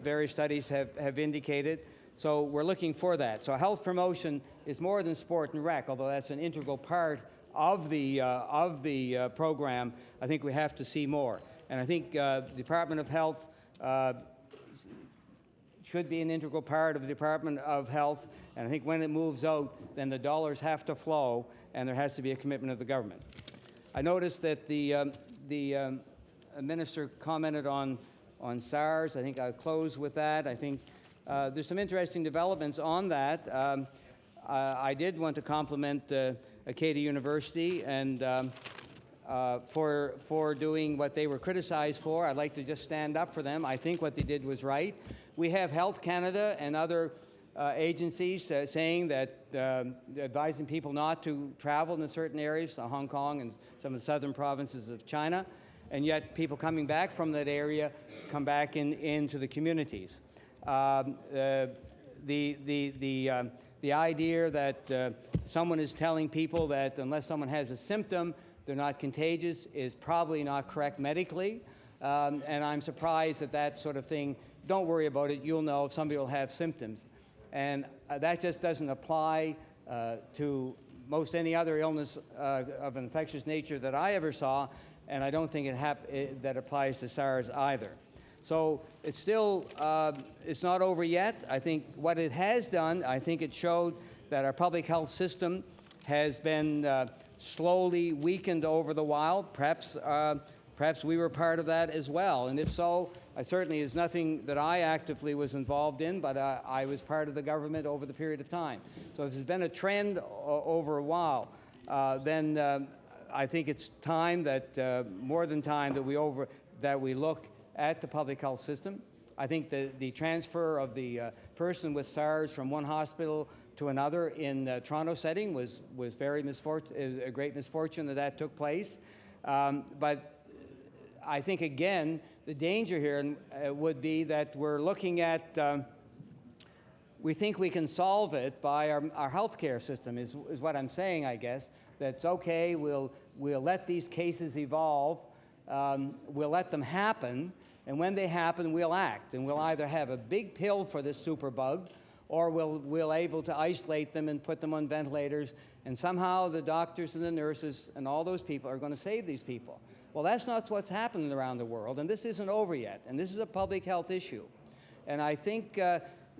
various studies have indicated. So we're looking for that. So health promotion is more than sport and rec, although that's an integral part of the program. I think we have to see more. And I think the Department of Health should be an integral part of the Department of Health. And I think when it moves out, then the dollars have to flow, and there has to be a commitment of the government. I noticed that the minister commented on on SARS. I think I'll close with that. I think there's some interesting developments on that. I did want to compliment Acadia University and for doing what they were criticized for. I'd like to just stand up for them. I think what they did was right. We have Health Canada and other agencies saying that advising people not to travel in certain areas, to Hong Kong and some of the southern provinces of China, and yet people coming back from that area come back into the communities. The idea that someone is telling people that unless someone has a symptom, they're not contagious is probably not correct medically. And I'm surprised at that sort of thing. Don't worry about it. You'll know if somebody will have symptoms. And that just doesn't apply to most any other illness of an infectious nature that I ever saw. And I don't think that applies to SARS either. So it's still, it's not over yet. I think what it has done, I think it showed that our public health system has been slowly weakened over the while. Perhaps we were part of that as well. And if so, certainly is nothing that I actively was involved in, but I was part of the government over the period of time. So if there's been a trend over a while, then I think it's time that, more than time, that we look at the public health system. I think the transfer of the person with SARS from one hospital to another in Toronto setting was very a great misfortune that took place. But I think, again, the danger here would be that we're looking at, we think we can solve it by our healthcare system, is what I'm saying, I guess. That's okay, we'll let these cases evolve, we'll let them happen, and when they happen, we'll act. And we'll either have a big pill for this superbug, or we'll able to isolate them and put them on ventilators, and somehow the doctors and the nurses and all those people are going to save these people. Well, that's not what's happening around the world, and this isn't over yet, and this is a public health issue. And I think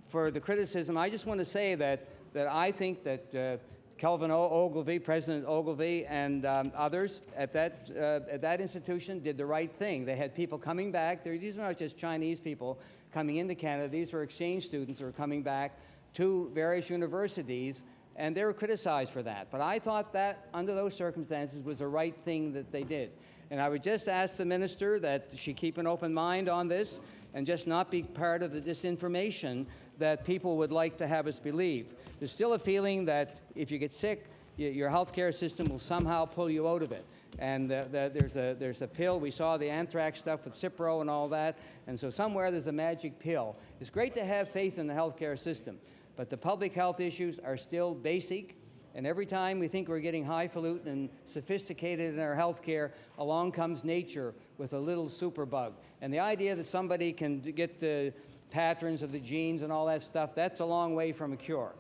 for the criticism, I just want to say that I think that Kelvin Ogilvie, President Ogilvie, and others at that institution did the right thing. They had people coming back. These were not just Chinese people coming into Canada. These were exchange students who were coming back to various universities, and they were criticized for that. But I thought that, under those circumstances, was the right thing that they did. And I would just ask the minister that she keep an open mind on this and just not be part of the disinformation that people would like to have us believe. There's still a feeling that if you get sick, your healthcare system will somehow pull you out of it. And there's a pill. We saw the anthrax stuff with Cipro and all that. And so somewhere there's a magic pill. It's great to have faith in the healthcare system, but the public health issues are still basic. And every time we think we're getting highfalutin and sophisticated in our healthcare, along comes nature with a little superbug. And the idea that somebody can get the patterns of the genes and all that stuff, that's a long way from a cure.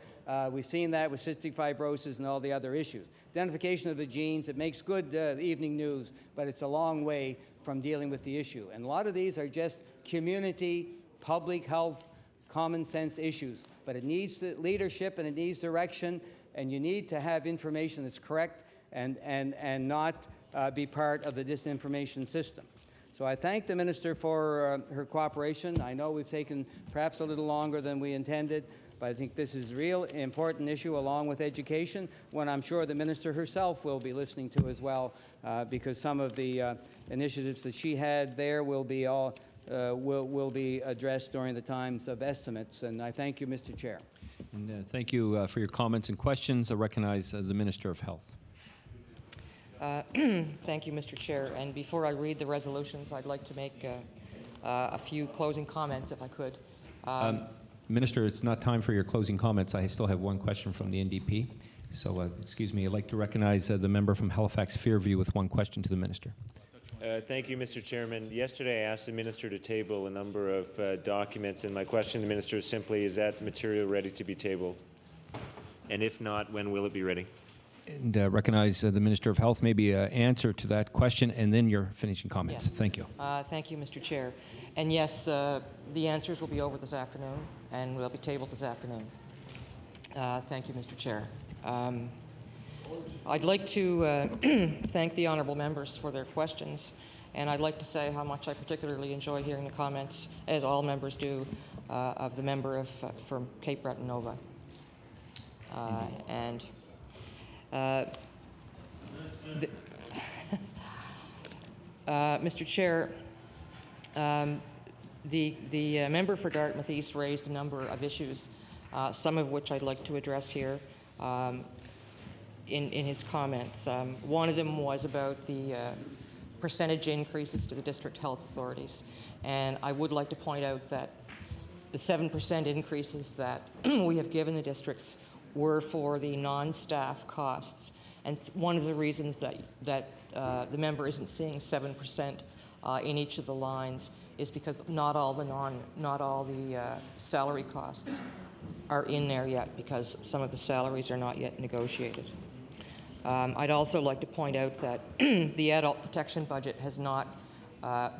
We've seen that with cystic fibrosis and all the other issues. Identification of the genes, it makes good evening news, but it's a long way from dealing with the issue. And a lot of these are just community, public health, common sense issues. But it needs leadership and it needs direction, and you need to have information that's correct and not be part of the disinformation system. So I thank the minister for her cooperation. I know we've taken perhaps a little longer than we intended, but I think this is a real important issue along with education, one I'm sure the minister herself will be listening to as well, because some of the initiatives that she had there will be addressed during the times of estimates. And I thank you, Mr. Chair. And thank you for your comments and questions. I recognize the Minister of Health. Thank you, Mr. Chair. And before I read the resolutions, I'd like to make a few closing comments, if I could. Minister, it's not time for your closing comments. I still have one question from the NDP. So, excuse me, I'd like to recognize the member from Halifax Fairview with one question to the minister. Thank you, Mr. Chairman. Yesterday, I asked the minister to table a number of documents, and my question to the minister is simply, is that material ready to be tabled? And if not, when will it be ready? And recognize the Minister of Health, maybe an answer to that question, and then your finishing comments. Yes. Thank you. Thank you, Mr. Chair. And yes, the answers will be over this afternoon, and will be tabled this afternoon. Thank you, Mr. Chair. I'd like to thank the honourable members for their questions. And I'd like to say how much I particularly enjoy hearing the comments, as all members do, of the member from Cape Breton Nova. Mr. Chair, the member for Dartmouth East raised a number of issues, some of which I'd like to address here in his comments. One of them was about the percentage increases to the district health authorities. And I would like to point out that the 7% increases that we have given the districts were for the non-staff costs. And one of the reasons that the member isn't seeing 7% in each of the lines is because not all the salary costs are in there yet, because some of the salaries are not yet negotiated. I'd also like to point out that the adult protection budget has not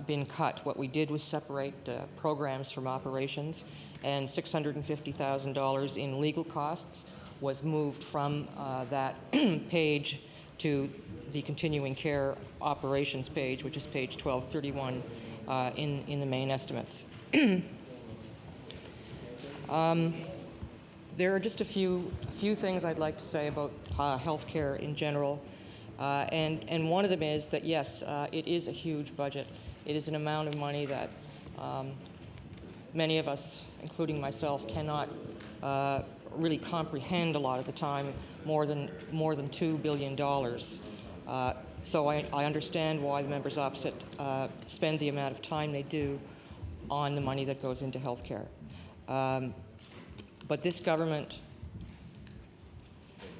been cut. What we did was separate programs from operations, and $650,000 in legal costs was moved from that page to the continuing care operations page, which is page 1231 in the main estimates. There are just a few things I'd like to say about healthcare in general, and one of them is that yes, it is a huge budget. It is an amount of money that many of us, including myself, cannot really comprehend a lot of the time. More than $2 billion. So I understand why the members opposite spend the amount of time they do on the money that goes into healthcare. But this government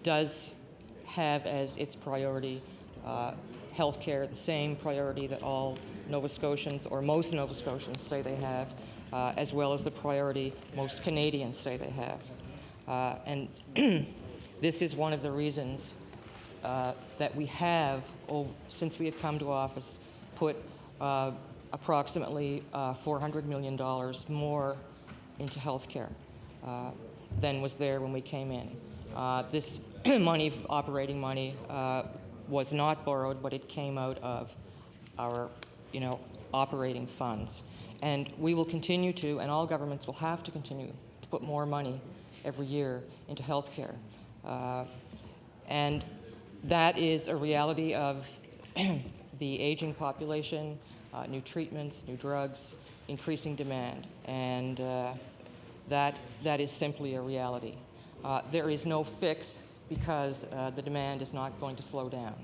does have as its priority healthcare, the same priority that all Nova Scotians, or most Nova Scotians, say they have, as well as the priority most Canadians say they have. And this is one of the reasons that we have, since we have come to office, put approximately $400 million more into healthcare than was there when we came in. This money, operating money, was not borrowed, but it came out of our, operating funds. And we will continue to, and all governments will have to continue to put more money every year into healthcare. And that is a reality of the aging population, new treatments, new drugs, increasing demand, and that is simply a reality. There is no fix because the demand is not going to slow down.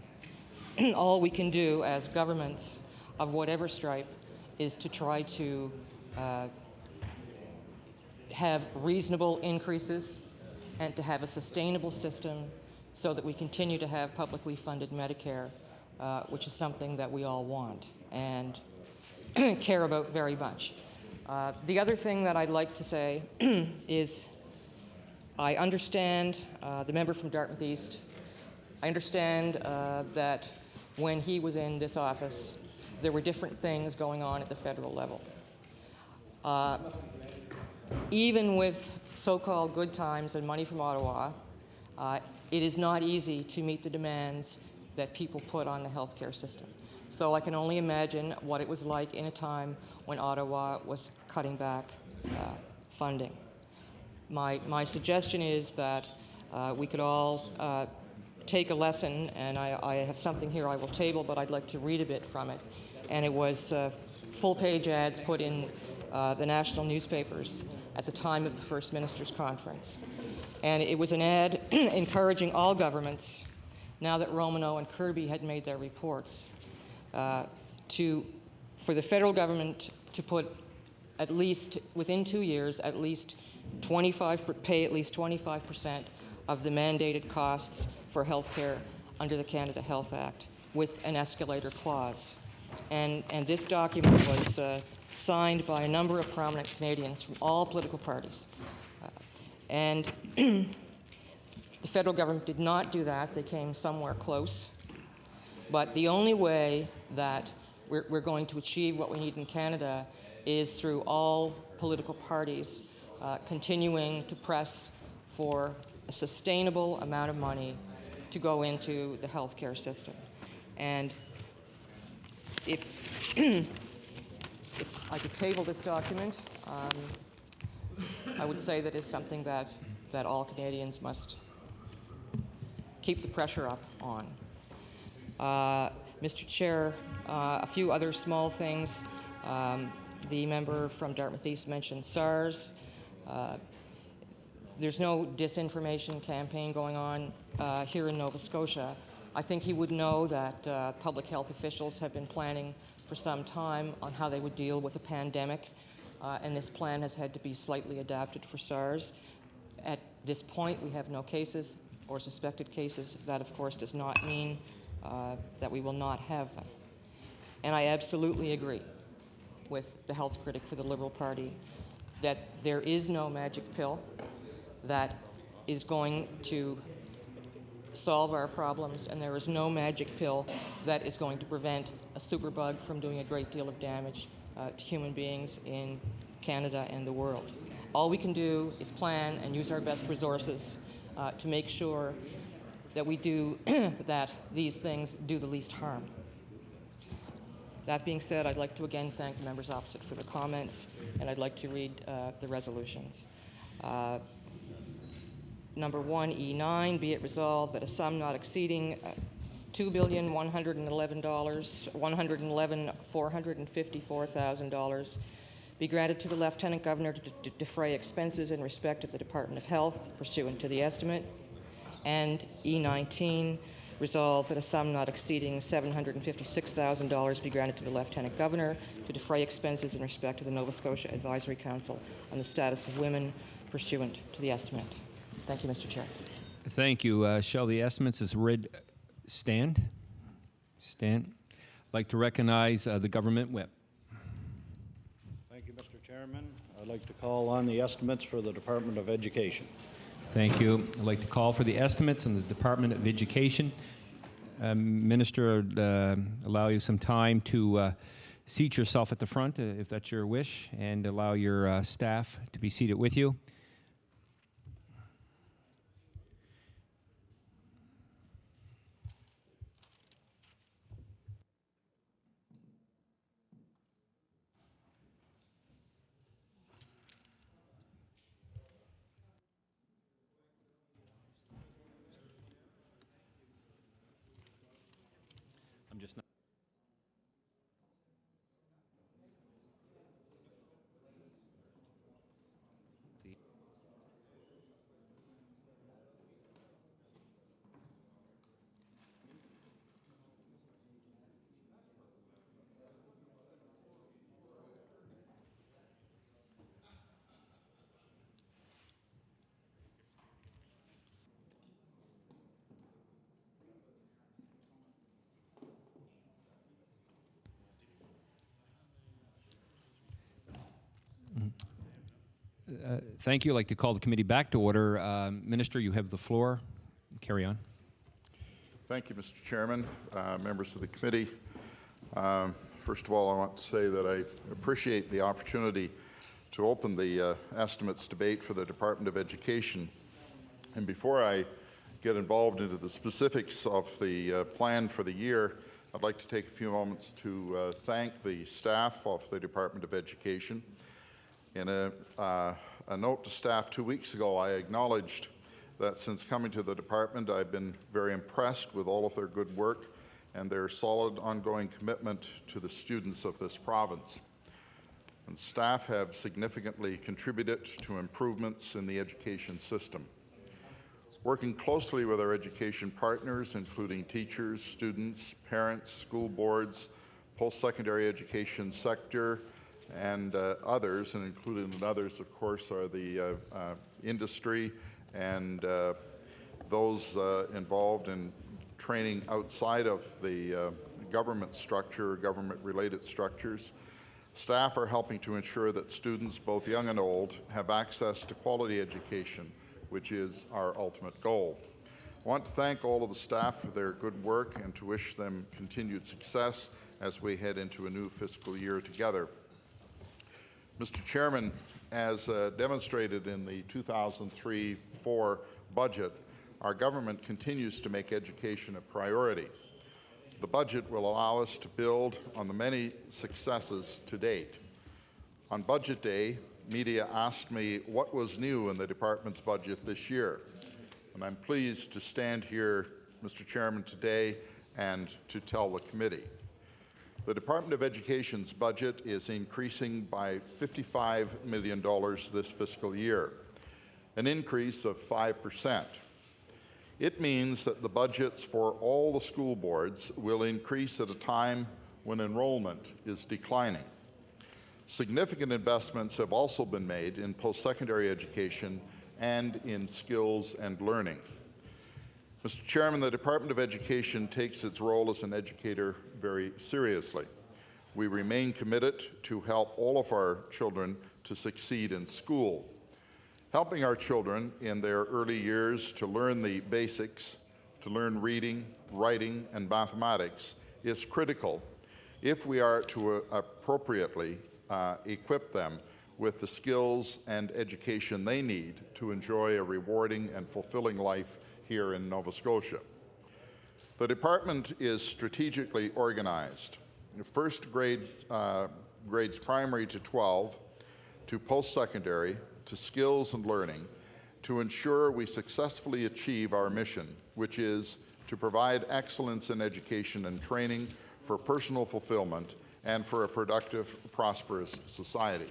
All we can do as governments of whatever stripe is to try to have reasonable increases and to have a sustainable system so that we continue to have publicly funded Medicare, which is something that we all want and care about very much. The other thing that I'd like to say is I understand the member from Dartmouth East. I understand that when he was in this office, there were different things going on at the federal level. Even with so-called good times and money from Ottawa, it is not easy to meet the demands that people put on the healthcare system. So I can only imagine what it was like in a time when Ottawa was cutting back funding. My suggestion is that we could all take a lesson, and I have something here I will table, but I'd like to read a bit from it. And it was full-page ads put in the national newspapers at the time of the First Minister's Conference. And it was an ad encouraging all governments, now that Romano and Kirby had made their reports, for the federal government to put at least, within 2 years, pay at least 25% of the mandated costs for health care under the Canada Health Act with an escalator clause. And this document was signed by a number of prominent Canadians from all political parties. And the federal government did not do that. They came somewhere close. But the only way that we're going to achieve what we need in Canada is through all political parties continuing to press for a sustainable amount of money to go into the healthcare system. And if I could table this document, I would say that it's something that all Canadians must keep the pressure up on. Mr. Chair, a few other small things. The member from Dartmouth East mentioned SARS. There's no disinformation campaign going on here in Nova Scotia. I think he would know that public health officials have been planning for some time on how they would deal with a pandemic, and this plan has had to be slightly adapted for SARS. At this point, we have no cases or suspected cases. That, of course, does not mean that we will not have them. And I absolutely agree with the health critic for the Liberal Party that there is no magic pill that is going to solve our problems, and there is no magic pill that is going to prevent a superbug from doing a great deal of damage to human beings in Canada and the world. All we can do is plan and use our best resources to make sure that we do that these things do the least harm. That being said, I'd like to again thank the members opposite for the comments, and I'd like to read the resolutions. Number 1E9, be it resolved that a sum not exceeding $2,111,454,000 be granted to the Lieutenant Governor to defray expenses in respect of the Department of Health pursuant to the estimate. And E19, resolved that a sum not exceeding $756,000 be granted to the Lieutenant Governor to defray expenses in respect of the Nova Scotia Advisory Council on the status of women pursuant to the estimate. Thank you, Mr. Chair. Thank you. Shall the estimates as read stand? Stand. I'd like to recognize the government whip. Thank you, Mr. Chairman. I'd like to call on the estimates for the Department of Education. Thank you. I'd like to call for the estimates in the Department of Education. Minister, allow you some time to seat yourself at the front, if that's your wish, and allow your staff to be seated with you. I'm just not. Thank you. I'd like to call the committee back to order. Minister, you have the floor. Carry on. Thank you, Mr. Chairman, members of the committee. First of all, I want to say that I appreciate the opportunity to open the estimates debate for the Department of Education. And before I get involved into the specifics of the plan for the year, I'd like to take a few moments to thank the staff of the Department of Education. In a note to staff 2 weeks ago, I acknowledged that since coming to the department, I've been very impressed with all of their good work and their solid ongoing commitment to the students of this province. And staff have significantly contributed to improvements in the education system. Working closely with our education partners, including teachers, students, parents, school boards, post-secondary education sector, and others, and included in others, of course, are the industry and those involved in training outside of the government structure, government-related structures. Staff are helping to ensure that students, both young and old, have access to quality education, which is our ultimate goal. I want to thank all of the staff for their good work and to wish them continued success as we head into a new fiscal year together. Mr. Chairman, as demonstrated in the 2003-04 budget, our government continues to make education a priority. the budget will allow us to build on the many successes to date. On Budget Day, media asked me what was new in the department's budget this year. And I'm pleased to stand here, Mr. Chairman, today and to tell the committee. The Department of Education's budget is increasing by $55 million this fiscal year, an increase of 5%. It means that the budgets for all the school boards will increase at a time when enrollment is declining. Significant investments have also been made in post-secondary education and in skills and learning. Mr. Chairman, the Department of Education takes its role as an educator very seriously. We remain committed to help all of our children to succeed in school. Helping our children in their early years to learn the basics, to learn reading, writing, and mathematics is critical if we are to appropriately equip them with the skills and education they need to enjoy a rewarding and fulfilling life here in Nova Scotia. The department is strategically organized. First grades primary to 12, to post-secondary, to skills and learning, to ensure we successfully achieve our mission, which is to provide excellence in education and training for personal fulfillment and for a productive, prosperous society.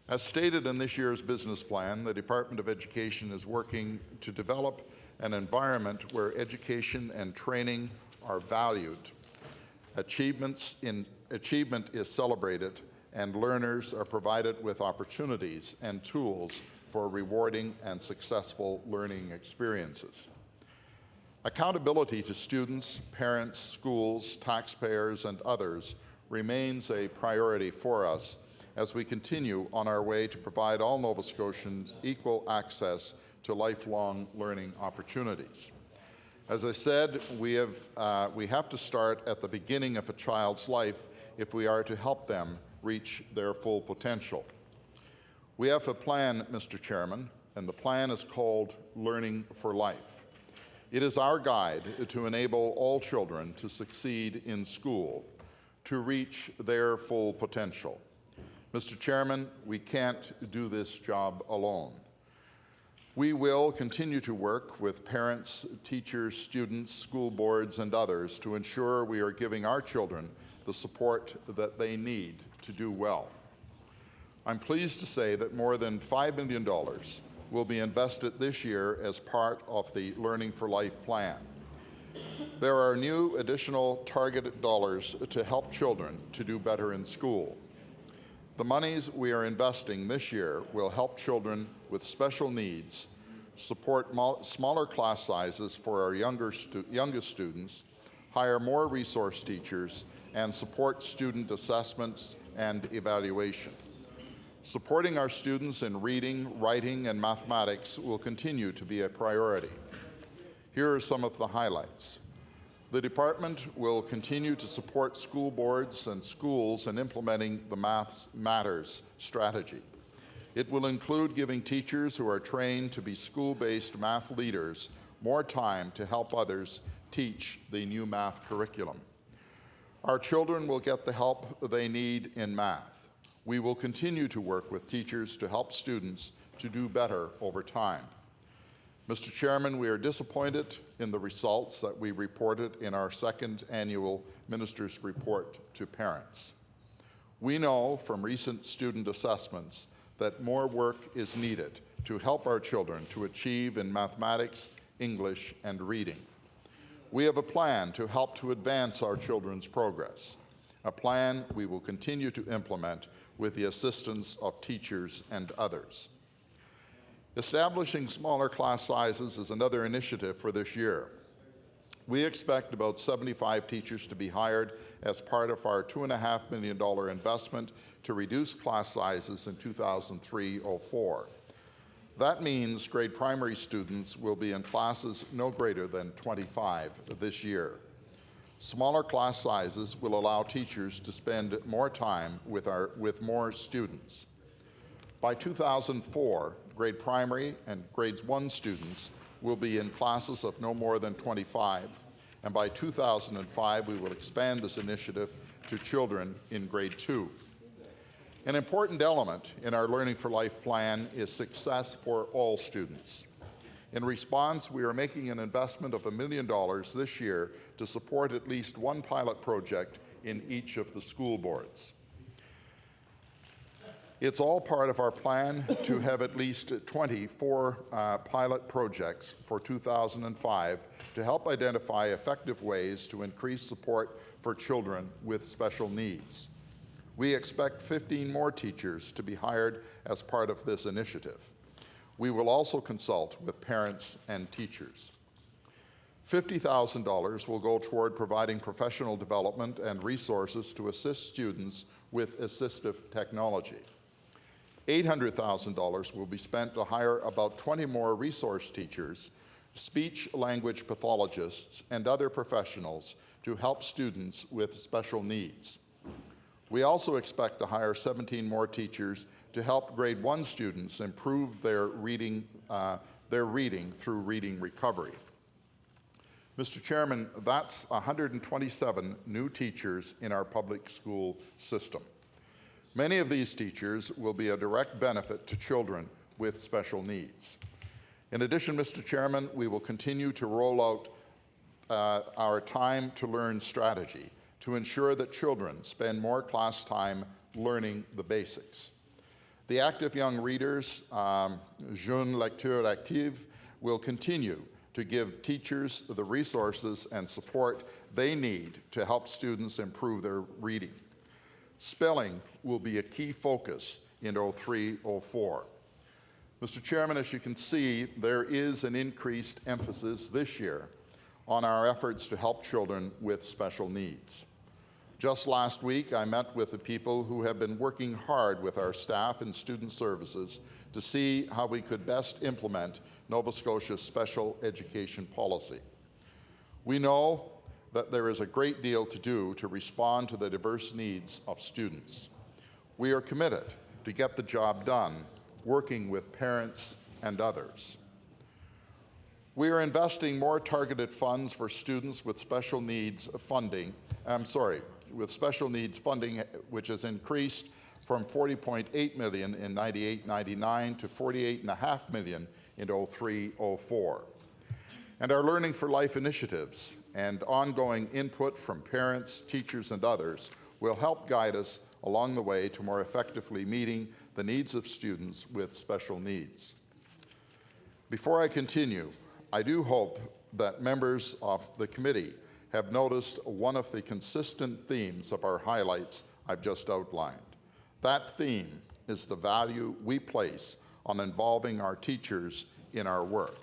As stated in this year's business plan, the Department of Education is working to develop an environment where education and training are valued. Achievement is celebrated, and learners are provided with opportunities and tools for rewarding and successful learning experiences. Accountability to students, parents, schools, taxpayers, and others remains a priority for us as we continue on our way to provide all Nova Scotians equal access to lifelong learning opportunities. As I said, we have to start at the beginning of a child's life if we are to help them reach their full potential. We have a plan, Mr. Chairman, and the plan is called Learning for Life. It is our guide to enable all children to succeed in school, to reach their full potential. Mr. Chairman, we can't do this job alone. We will continue to work with parents, teachers, students, school boards, and others to ensure we are giving our children the support that they need to do well. I'm pleased to say that more than $5 million will be invested this year as part of the Learning for Life plan. There are new additional targeted dollars to help children to do better in school. The monies we are investing this year will help children with special needs, support smaller class sizes for our youngest students, hire more resource teachers, and support student assessments and evaluation. Supporting our students in reading, writing, and mathematics will continue to be a priority. Here are some of the highlights. The department will continue to support school boards and schools in implementing the Maths Matters strategy. It will include giving teachers who are trained to be school-based math leaders more time to help others teach the new math curriculum. Our children will get the help they need in math. We will continue to work with teachers to help students to do better over time. Mr. Chairman, we are disappointed in the results that we reported in our second annual Minister's Report to Parents. We know from recent student assessments that more work is needed to help our children to achieve in mathematics, English, and reading. We have a plan to help to advance our children's progress, a plan we will continue to implement with the assistance of teachers and others. Establishing smaller class sizes is another initiative for this year. We expect about 75 teachers to be hired as part of our $2.5 million investment to reduce class sizes in 2003-04. That means grade primary students will be in classes no greater than 25 this year. Smaller class sizes will allow teachers to spend more time with more students. By 2004, grade primary and grades 1 students will be in classes of no more than 25, and by 2005 we will expand this initiative to children in grade 2. An important element in our Learning for Life plan is success for all students. In response, we are making an investment of $1 million this year to support at least one pilot project in each of the school boards. It's all part of our plan to have at least 24 pilot projects for 2005 to help identify effective ways to increase support for children with special needs. We expect 15 more teachers to be hired as part of this initiative. We will also consult with parents and teachers. $50,000 will go toward providing professional development and resources to assist students with assistive technology. $800,000 will be spent to hire about 20 more resource teachers, speech-language pathologists, and other professionals to help students with special needs. We also expect to hire 17 more teachers to help grade 1 students improve their reading through reading recovery. Mr. Chairman, that's 127 new teachers in our public school system. Many of these teachers will be a direct benefit to children with special needs. In addition, Mr. Chairman, we will continue to roll out our Time to Learn strategy to ensure that children spend more class time learning the basics. The Active Young Readers, Jeune Lecture Active, will continue to give teachers the resources and support they need to help students improve their reading. Spelling will be a key focus in 03-04. Mr. Chairman, as you can see, there is an increased emphasis this year on our efforts to help children with special needs. Just last week, I met with the people who have been working hard with our staff and student services to see how we could best implement Nova Scotia's special education policy. We know that there is a great deal to do to respond to the diverse needs of students. We are committed to get the job done, working with parents and others. We are investing more targeted funds for students with special needs funding, which has increased from $40.8 million in 98-99 to $48.5 million in 03-04. And our Learning for Life initiatives and ongoing input from parents, teachers, and others will help guide us along the way to more effectively meeting the needs of students with special needs. Before I continue, I do hope that members of the committee have noticed one of the consistent themes of our highlights I've just outlined. That theme is the value we place on involving our teachers in our work.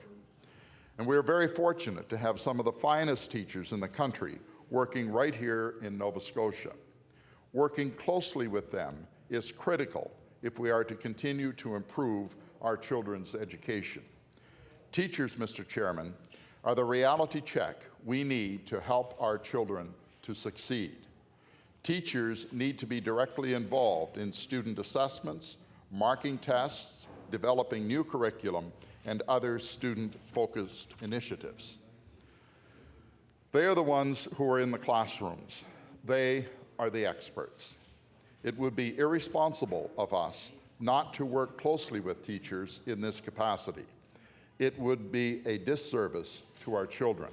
And we're very fortunate to have some of the finest teachers in the country working right here in Nova Scotia. Working closely with them is critical if we are to continue to improve our children's education. Teachers, Mr. Chairman, are the reality check we need to help our children to succeed. Teachers need to be directly involved in student assessments, marking tests, developing new curriculum, and other student-focused initiatives. They are the ones who are in the classrooms. They are the experts. It would be irresponsible of us not to work closely with teachers in this capacity. It would be a disservice to our children.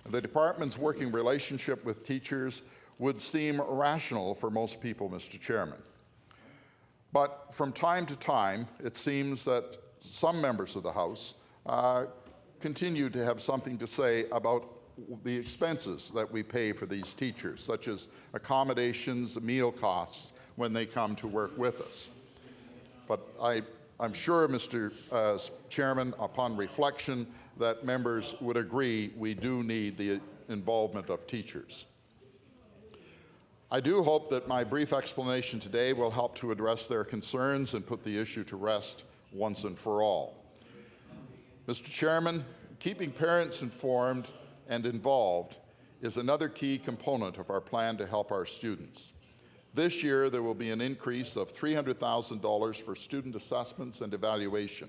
The department's working relationship with teachers would seem rational for most people, Mr. Chairman. But from time to time, it seems that some members of the House continue to have something to say about the expenses that we pay for these teachers, such as accommodations, meal costs, when they come to work with us. But I'm sure, Mr. Chairman, upon reflection, that members would agree we do need the involvement of teachers. I do hope that my brief explanation today will help to address their concerns and put the issue to rest once and for all. Mr. Chairman, keeping parents informed and involved is another key component of our plan to help our students. This year, there will be an increase of $300,000 for student assessments and evaluation.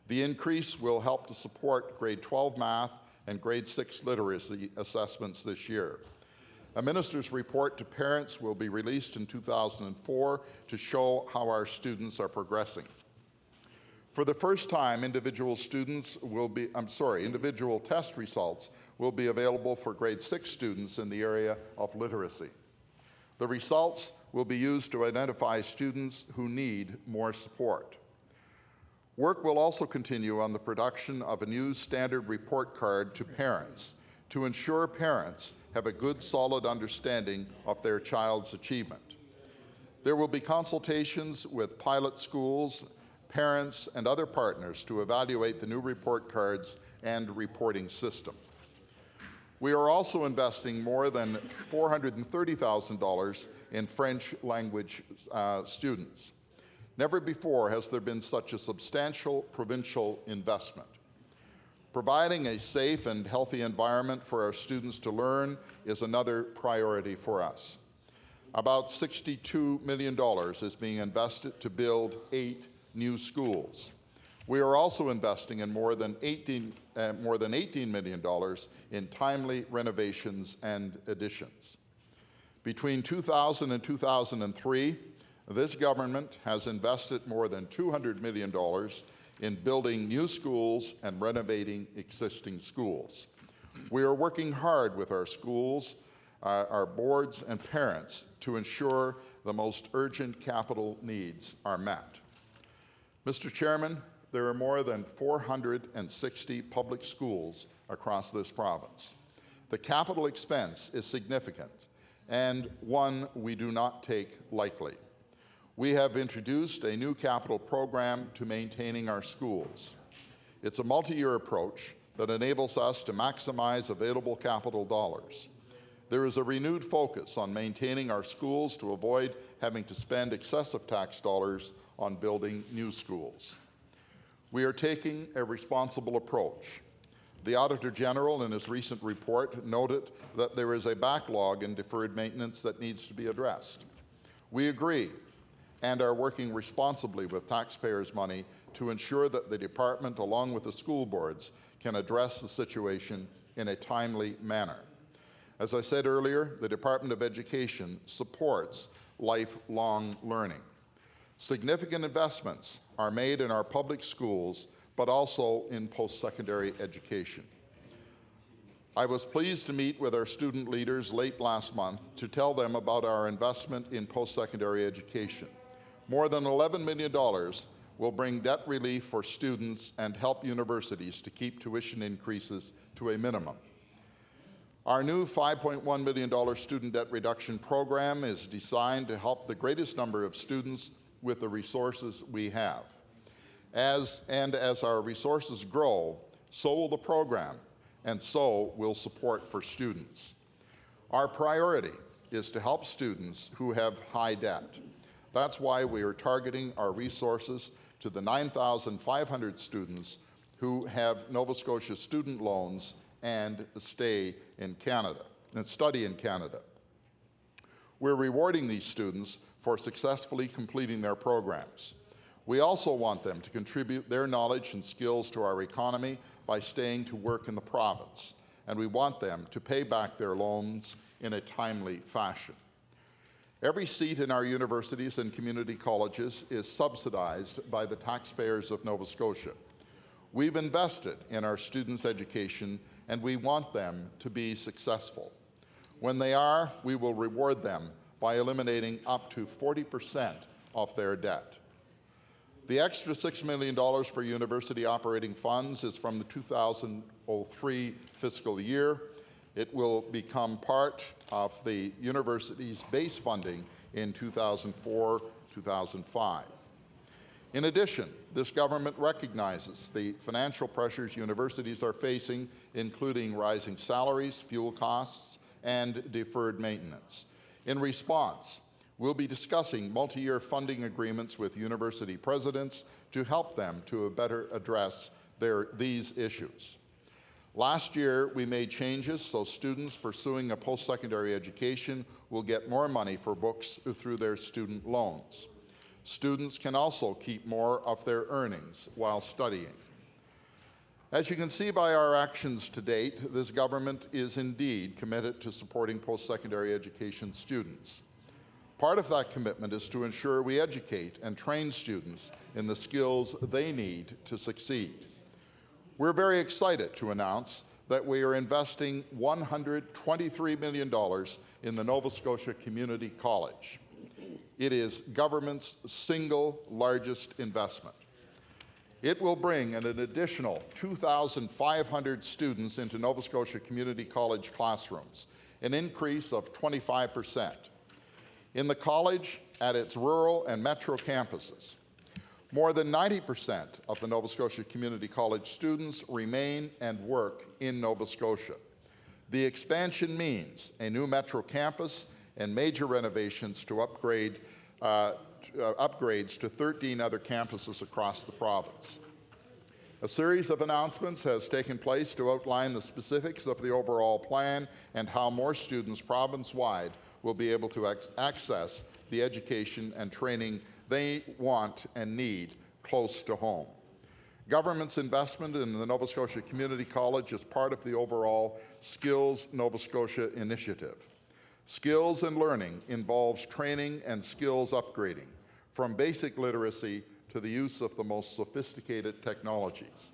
The increase will help to support grade 12 math and grade 6 literacy assessments this year. A minister's report to parents will be released in 2004 to show how our students are progressing. For the first time, individual test results will be available for grade 6 students in the area of literacy. The results will be used to identify students who need more support. Work will also continue on the production of a new standard report card to parents to ensure parents have a good, solid understanding of their child's achievement. There will be consultations with pilot schools, parents, and other partners to evaluate the new report cards and reporting system. We are also investing more than $430,000 in French language students. Never before has there been such a substantial provincial investment. Providing a safe and healthy environment for our students to learn is another priority for us. About $62 million is being invested to build 8 new schools. We are also investing in more than $18 million in timely renovations and additions. Between 2000 and 2003, this government has invested more than $200 million in building new schools and renovating existing schools. We are working hard with our schools, our boards, and parents to ensure the most urgent capital needs are met. Mr. Chairman, there are more than 460 public schools across this province. The capital expense is significant and one we do not take lightly. We have introduced a new capital program to maintaining our schools. It's a multi-year approach that enables us to maximize available capital dollars. There is a renewed focus on maintaining our schools to avoid having to spend excessive tax dollars on building new schools. We are taking a responsible approach. The Auditor General, in his recent report, noted that there is a backlog in deferred maintenance that needs to be addressed. We agree and are working responsibly with taxpayers' money to ensure that the department, along with the school boards, can address the situation in a timely manner. As I said earlier, the Department of Education supports lifelong learning. Significant investments are made in our public schools, but also in post-secondary education. I was pleased to meet with our student leaders late last month to tell them about our investment in post-secondary education. More than $11 million will bring debt relief for students and help universities to keep tuition increases to a minimum. Our new $5.1 million student debt reduction program is designed to help the greatest number of students with the resources we have. As our resources grow, so will the program, and so will support for students. Our priority is to help students who have high debt. That's why we are targeting our resources to the 9,500 students who have Nova Scotia student loans and study in Canada. We're rewarding these students for successfully completing their programs. We also want them to contribute their knowledge and skills to our economy by staying to work in the province, and we want them to pay back their loans in a timely fashion. Every seat in our universities and community colleges is subsidized by the taxpayers of Nova Scotia. We've invested in our students' education, and we want them to be successful. When they are, we will reward them by eliminating up to 40% of their debt. The extra $6 million for university operating funds is from the 2003 fiscal year. It will become part of the university's base funding in 2004-2005. In addition, this government recognizes the financial pressures universities are facing, including rising salaries, fuel costs, and deferred maintenance. In response, we'll be discussing multi-year funding agreements with university presidents to help them to better address these issues. Last year, we made changes so students pursuing a post-secondary education will get more money for books through their student loans. Students can also keep more of their earnings while studying. As you can see by our actions to date, this government is indeed committed to supporting post-secondary education students. Part of that commitment is to ensure we educate and train students in the skills they need to succeed. We're very excited to announce that we are investing $123 million in the Nova Scotia Community College. It is government's single largest investment. It will bring an additional 2,500 students into Nova Scotia Community College classrooms, an increase of 25%. In the college, at its rural and metro campuses, more than 90% of the Nova Scotia Community College students remain and work in Nova Scotia. The expansion means a new metro campus and major renovations to upgrades to 13 other campuses across the province. A series of announcements has taken place to outline the specifics of the overall plan and how more students province-wide will be able to access the education and training they want and need close to home. Government's investment in the Nova Scotia Community College is part of the overall Skills Nova Scotia initiative. Skills and learning involves training and skills upgrading, from basic literacy to the use of the most sophisticated technologies.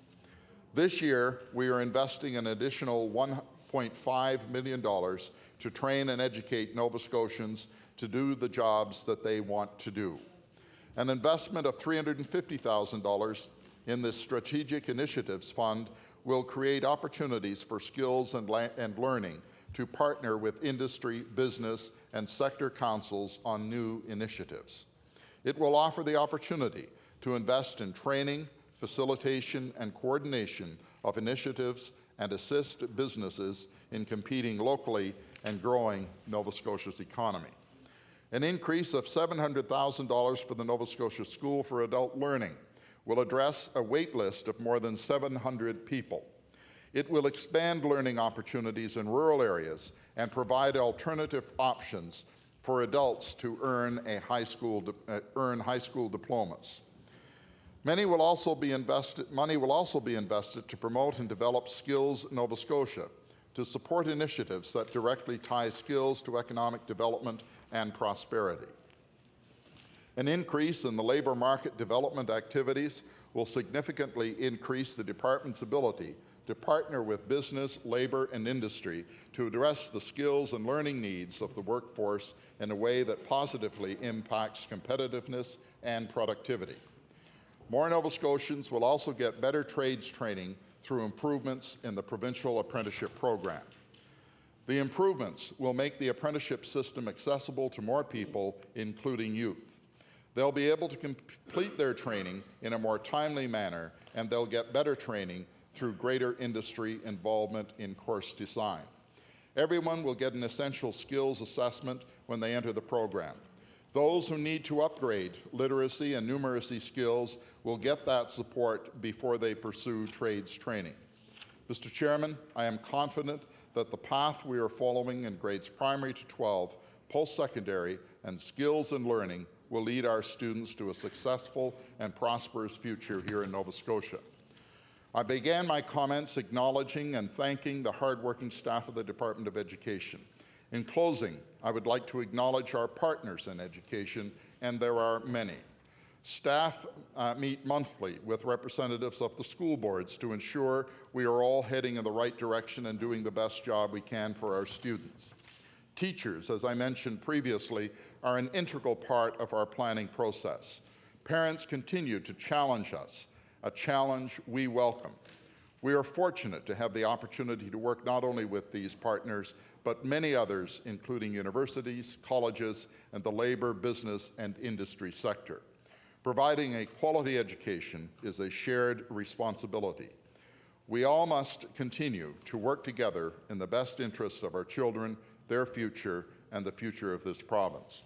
This year, we are investing an additional $1.5 million to train and educate Nova Scotians to do the jobs that they want to do. An investment of $350,000 in this Strategic Initiatives Fund will create opportunities for skills and learning to partner with industry, business, and sector councils on new initiatives. It will offer the opportunity to invest in training, facilitation, and coordination of initiatives and assist businesses in competing locally and growing Nova Scotia's economy. An increase of $700,000 for the Nova Scotia School for Adult Learning will address a wait list of more than 700 people. It will expand learning opportunities in rural areas and provide alternative options for adults to earn high school diplomas. Money will also be invested to promote and develop Skills Nova Scotia, to support initiatives that directly tie skills to economic development and prosperity. An increase in the labour market development activities will significantly increase the department's ability to partner with business, labour, and industry to address the skills and learning needs of the workforce in a way that positively impacts competitiveness and productivity. More Nova Scotians will also get better trades training through improvements in the provincial apprenticeship program. The improvements will make the apprenticeship system accessible to more people, including youth. They'll be able to complete their training in a more timely manner, and they'll get better training through greater industry involvement in course design. Everyone will get an essential skills assessment when they enter the program. Those who need to upgrade literacy and numeracy skills will get that support before they pursue trades training. Mr. Chairman, I am confident that the path we are following in grades primary to 12, post-secondary, and skills and learning will lead our students to a successful and prosperous future here in Nova Scotia. I began my comments acknowledging and thanking the hardworking staff of the Department of Education. In closing, I would like to acknowledge our partners in education, and there are many. Staff meet monthly with representatives of the school boards to ensure we are all heading in the right direction and doing the best job we can for our students. Teachers, as I mentioned previously, are an integral part of our planning process. Parents continue to challenge us, a challenge we welcome. We are fortunate to have the opportunity to work not only with these partners, but many others, including universities, colleges, and the labour, business, and industry sector. Providing a quality education is a shared responsibility. We all must continue to work together in the best interests of our children, their future, and the future of this province.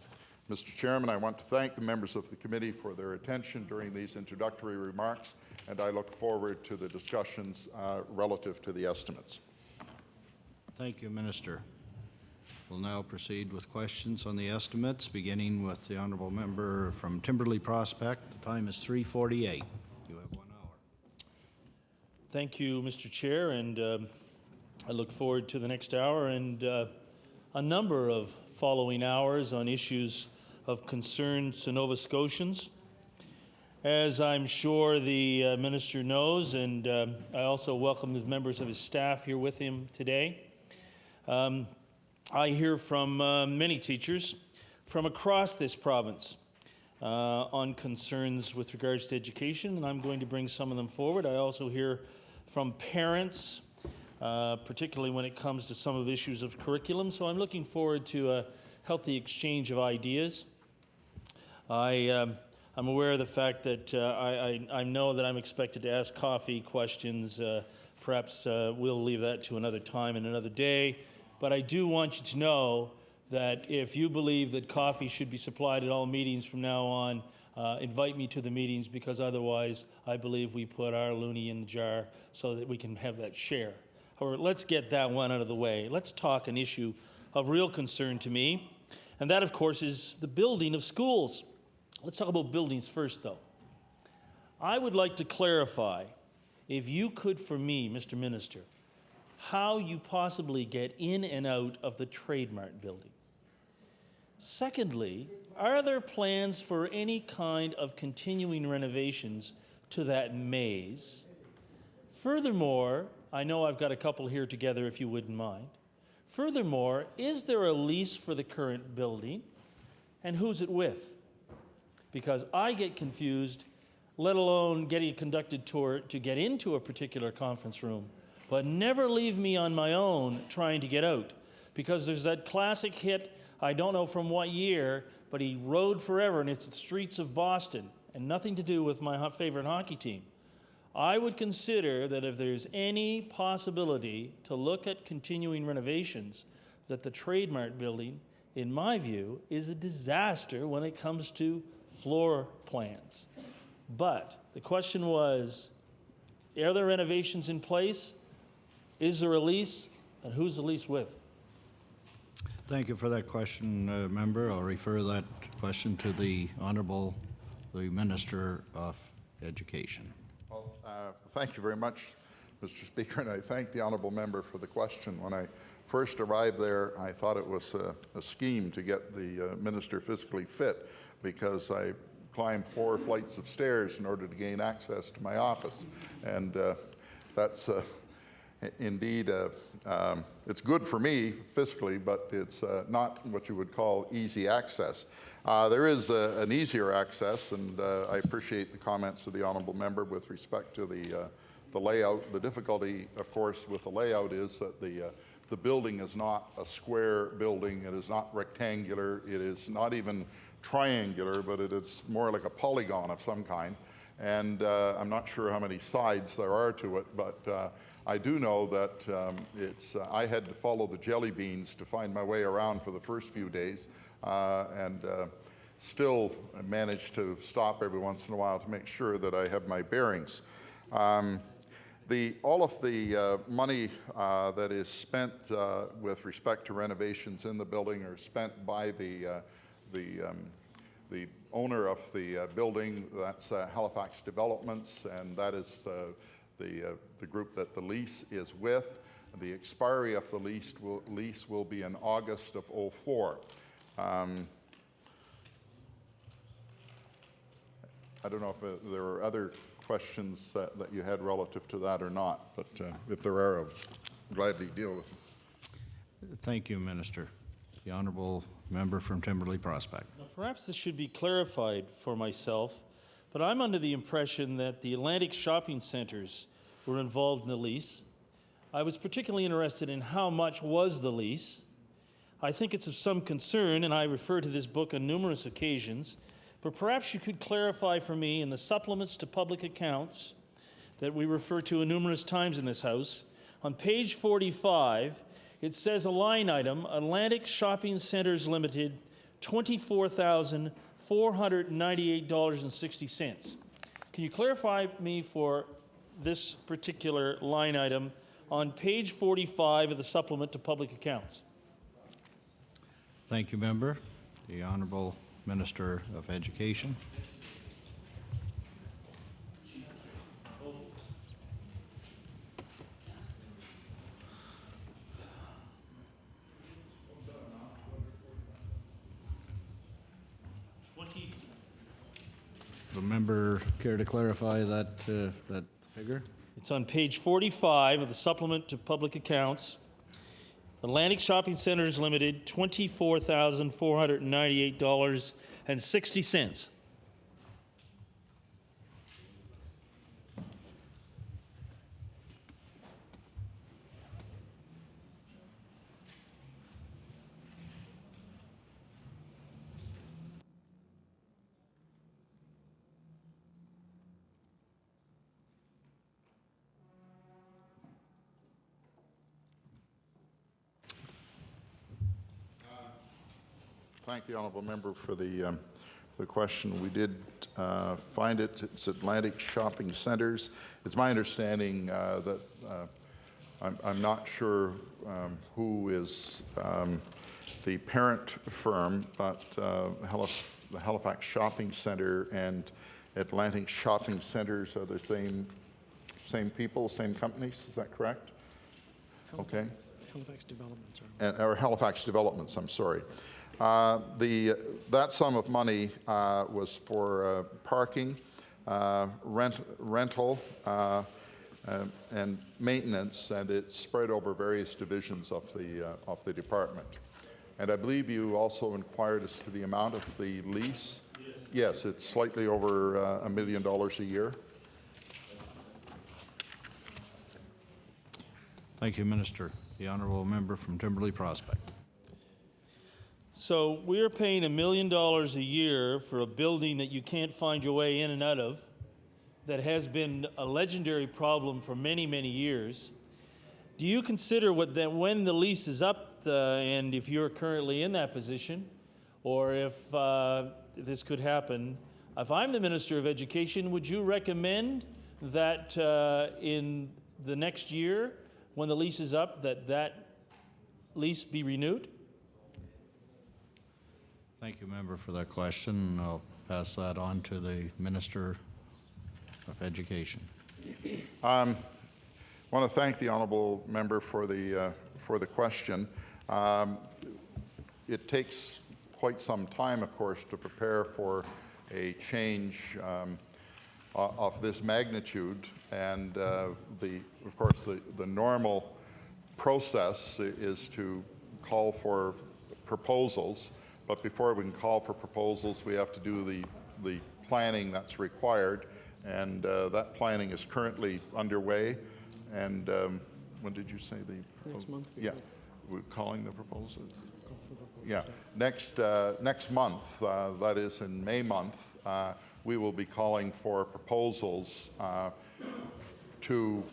Mr. Chairman, I want to thank the members of the committee for their attention during these introductory remarks, and I look forward to the discussions relative to the estimates. Thank you, Minister. We'll now proceed with questions on the estimates, beginning with the honourable member from Timberley Prospect. The time is 3:48. You have 1 hour. Thank you, Mr. Chair, and I look forward to the next hour and a number of following hours on issues of concern to Nova Scotians. As I'm sure the Minister knows, and I also welcome the members of his staff here with him today, I hear from many teachers from across this province on concerns with regards to education, and I'm going to bring some of them forward. I also hear from parents, particularly when it comes to some of the issues of curriculum, so I'm looking forward to a healthy exchange of ideas. I'm aware of the fact that I know that I'm expected to ask coffee questions. Perhaps we'll leave that to another time and another day. But I do want you to know that if you believe that coffee should be supplied at all meetings from now on, invite me to the meetings, because otherwise I believe we put our loonie in the jar so that we can have that share. However, let's get that one out of the way. Let's talk an issue of real concern to me, and that, of course, is the building of schools. Let's talk about buildings first, though. I would like to clarify, if you could for me, Mr. Minister, how you possibly get in and out of the Trademark building. Secondly, are there plans for any kind of continuing renovations to that maze? Furthermore, I know I've got a couple here together, if you wouldn't mind. Furthermore, is there a lease for the current building, and who's it with? Because I get confused, let alone getting a conducted tour to get into a particular conference room, but never leave me on my own trying to get out. Because there's that classic hit, I don't know from what year, but he rode forever, and it's the streets of Boston, and nothing to do with my favorite hockey team. I would consider that if there's any possibility to look at continuing renovations, that the Trademark building, in my view, is a disaster when it comes to floor plans. But the question was, are there renovations in place? Is there a lease? And who's the lease with? Thank you for that question, member. I'll refer that question to the Honourable the Minister of Education. Well, thank you very much, Mr. Speaker, and I thank the Honourable Member for the question. When I first arrived there, I thought it was a scheme to get the Minister physically fit, because I climbed 4 flights of stairs in order to gain access to my office. And that's indeed, it's good for me physically, but it's not what you would call easy access. There is an easier access, and I appreciate the comments of the Honourable Member with respect to the layout. The difficulty, of course, with the layout is that the building is not a square building. It is not rectangular. It is not even triangular, but it is more like a polygon of some kind. And I'm not sure how many sides there are to it, but I do know that I had to follow the jelly beans to find my way around for the first few days, and still managed to stop every once in a while to make sure that I have my bearings. All of the money that is spent with respect to renovations in the building are spent by the owner of the building. That's Halifax Developments, and that is the group that the lease is with. The expiry of the lease will be in August of 2004. I don't know if there are other questions that you had relative to that or not, but if there are, I'll gladly deal with them. Thank you, Minister. The Honourable Member from Timberley Prospect. Now, perhaps this should be clarified for myself, but I'm under the impression that the Atlantic shopping centres were involved in the lease. I was particularly interested in how much was the lease. I think it's of some concern, and I refer to this book on numerous occasions, but perhaps you could clarify for me in the supplements to public accounts that we refer to numerous times in this House. On page 45, it says a line item, Atlantic Shopping Centres Limited, $24,498.60. Can you clarify me for this particular line item on page 45 of the supplement to public accounts? Thank you, Member. The Honourable Minister of Education. The member care to clarify that, that figure? It's on page 45 of the supplement to public accounts. Atlantic Shopping Centers Limited, $24,498.60. Thank the honourable member for the question. We did find it. It's Atlantic Shopping Centres. It's my understanding that I'm not sure who is the parent firm, but the Halifax Shopping Centre and Atlantic Shopping Centres are the same people, same companies. Is that correct? Okay. Halifax Developments. Or Halifax Developments, I'm sorry. That sum of money was for parking, rental, and maintenance, and it's spread over various divisions of the department. And I believe you also inquired as to the amount of the lease. Yes, it's slightly over $1 million a year. Thank you, Minister. The honourable member from Timberley Prospect. So we're paying $1 million a year for a building that you can't find your way in and out of, that has been a legendary problem for many, many years. Do you consider that when the lease is up, and if you're currently in that position, or if this could happen, if I'm the Minister of Education, would you recommend that in the next year, when the lease is up, that lease be renewed? Thank you, member, for that question. I'll pass that on to the Minister of Education. I want to thank the honourable member for the question. It takes quite some time, of course, to prepare for a change of this magnitude, and of course, the normal process is to call for proposals. But before we can call for proposals, we have to do the planning that's required, and that planning is currently underway. And when did you say the proposal? Next month. Yeah, we're calling the proposal. Yeah, next month, that is in May month, we will be calling for proposals to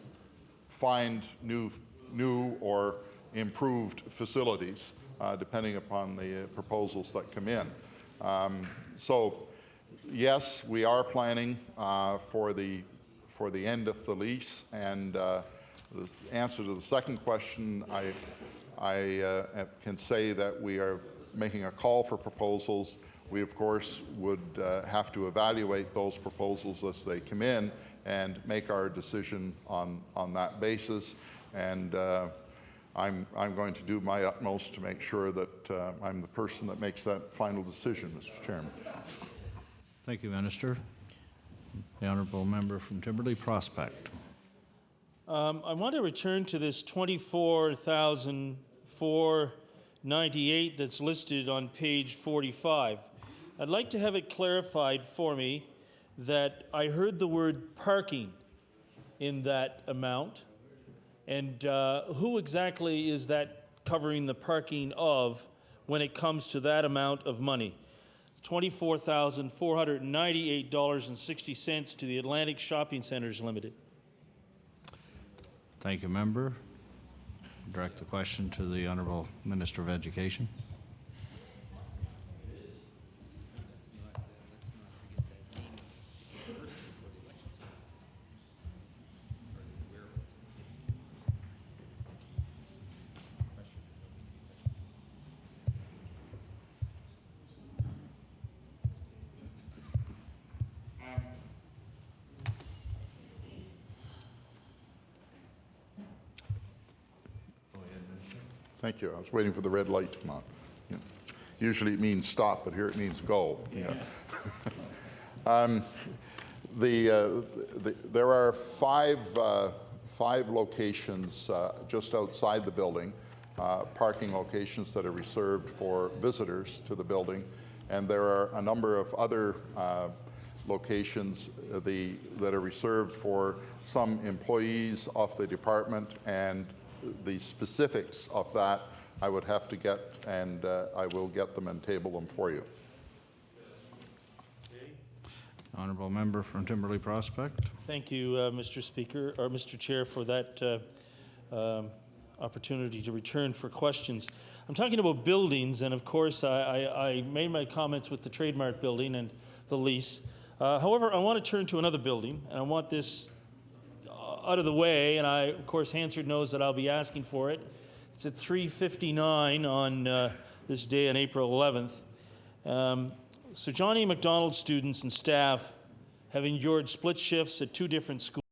find new or improved facilities, depending upon the proposals that come in. So, yes, we are planning for the end of the lease, and the answer to the second question, I can say that we are making a call for proposals. We, of course, would have to evaluate those proposals as they come in and make our decision on that basis. And I'm going to do my utmost to make sure that I'm the person that makes that final decision, Mr. Chairman. Thank you, Minister. The honourable member from Timberley Prospect. I want to return to this $24,498 that's listed on page 45. I'd like to have it clarified for me that I heard the word parking in that amount. And who exactly is that covering the parking of when it comes to that amount of money? $24,498.60 to the Atlantic Shopping Centers Limited. Thank you, member. Direct the question to the Honourable Minister of Education. Thank you. I was waiting for the red light to come on. Yeah. Usually it means stop, but here it means go. Yeah. There are five locations just outside the building, parking locations that are reserved for visitors to the building, and there are a number of other locations that are reserved for some employees of the department, and the specifics of that I would have to get, and I will get them and table them for you. Honourable member from Timberley Prospect. Thank you, Mr. Speaker, or Mr. Chair, for that opportunity to return for questions. I'm talking about buildings, and of course, I made my comments with the Trademark building and the lease. However, I want to turn to another building, and I want this out of the way, and of course, Hansard knows that I'll be asking for it. It's at 3:59 on this day on April 11th. So John A. Macdonald students and staff have endured split shifts at two different schools.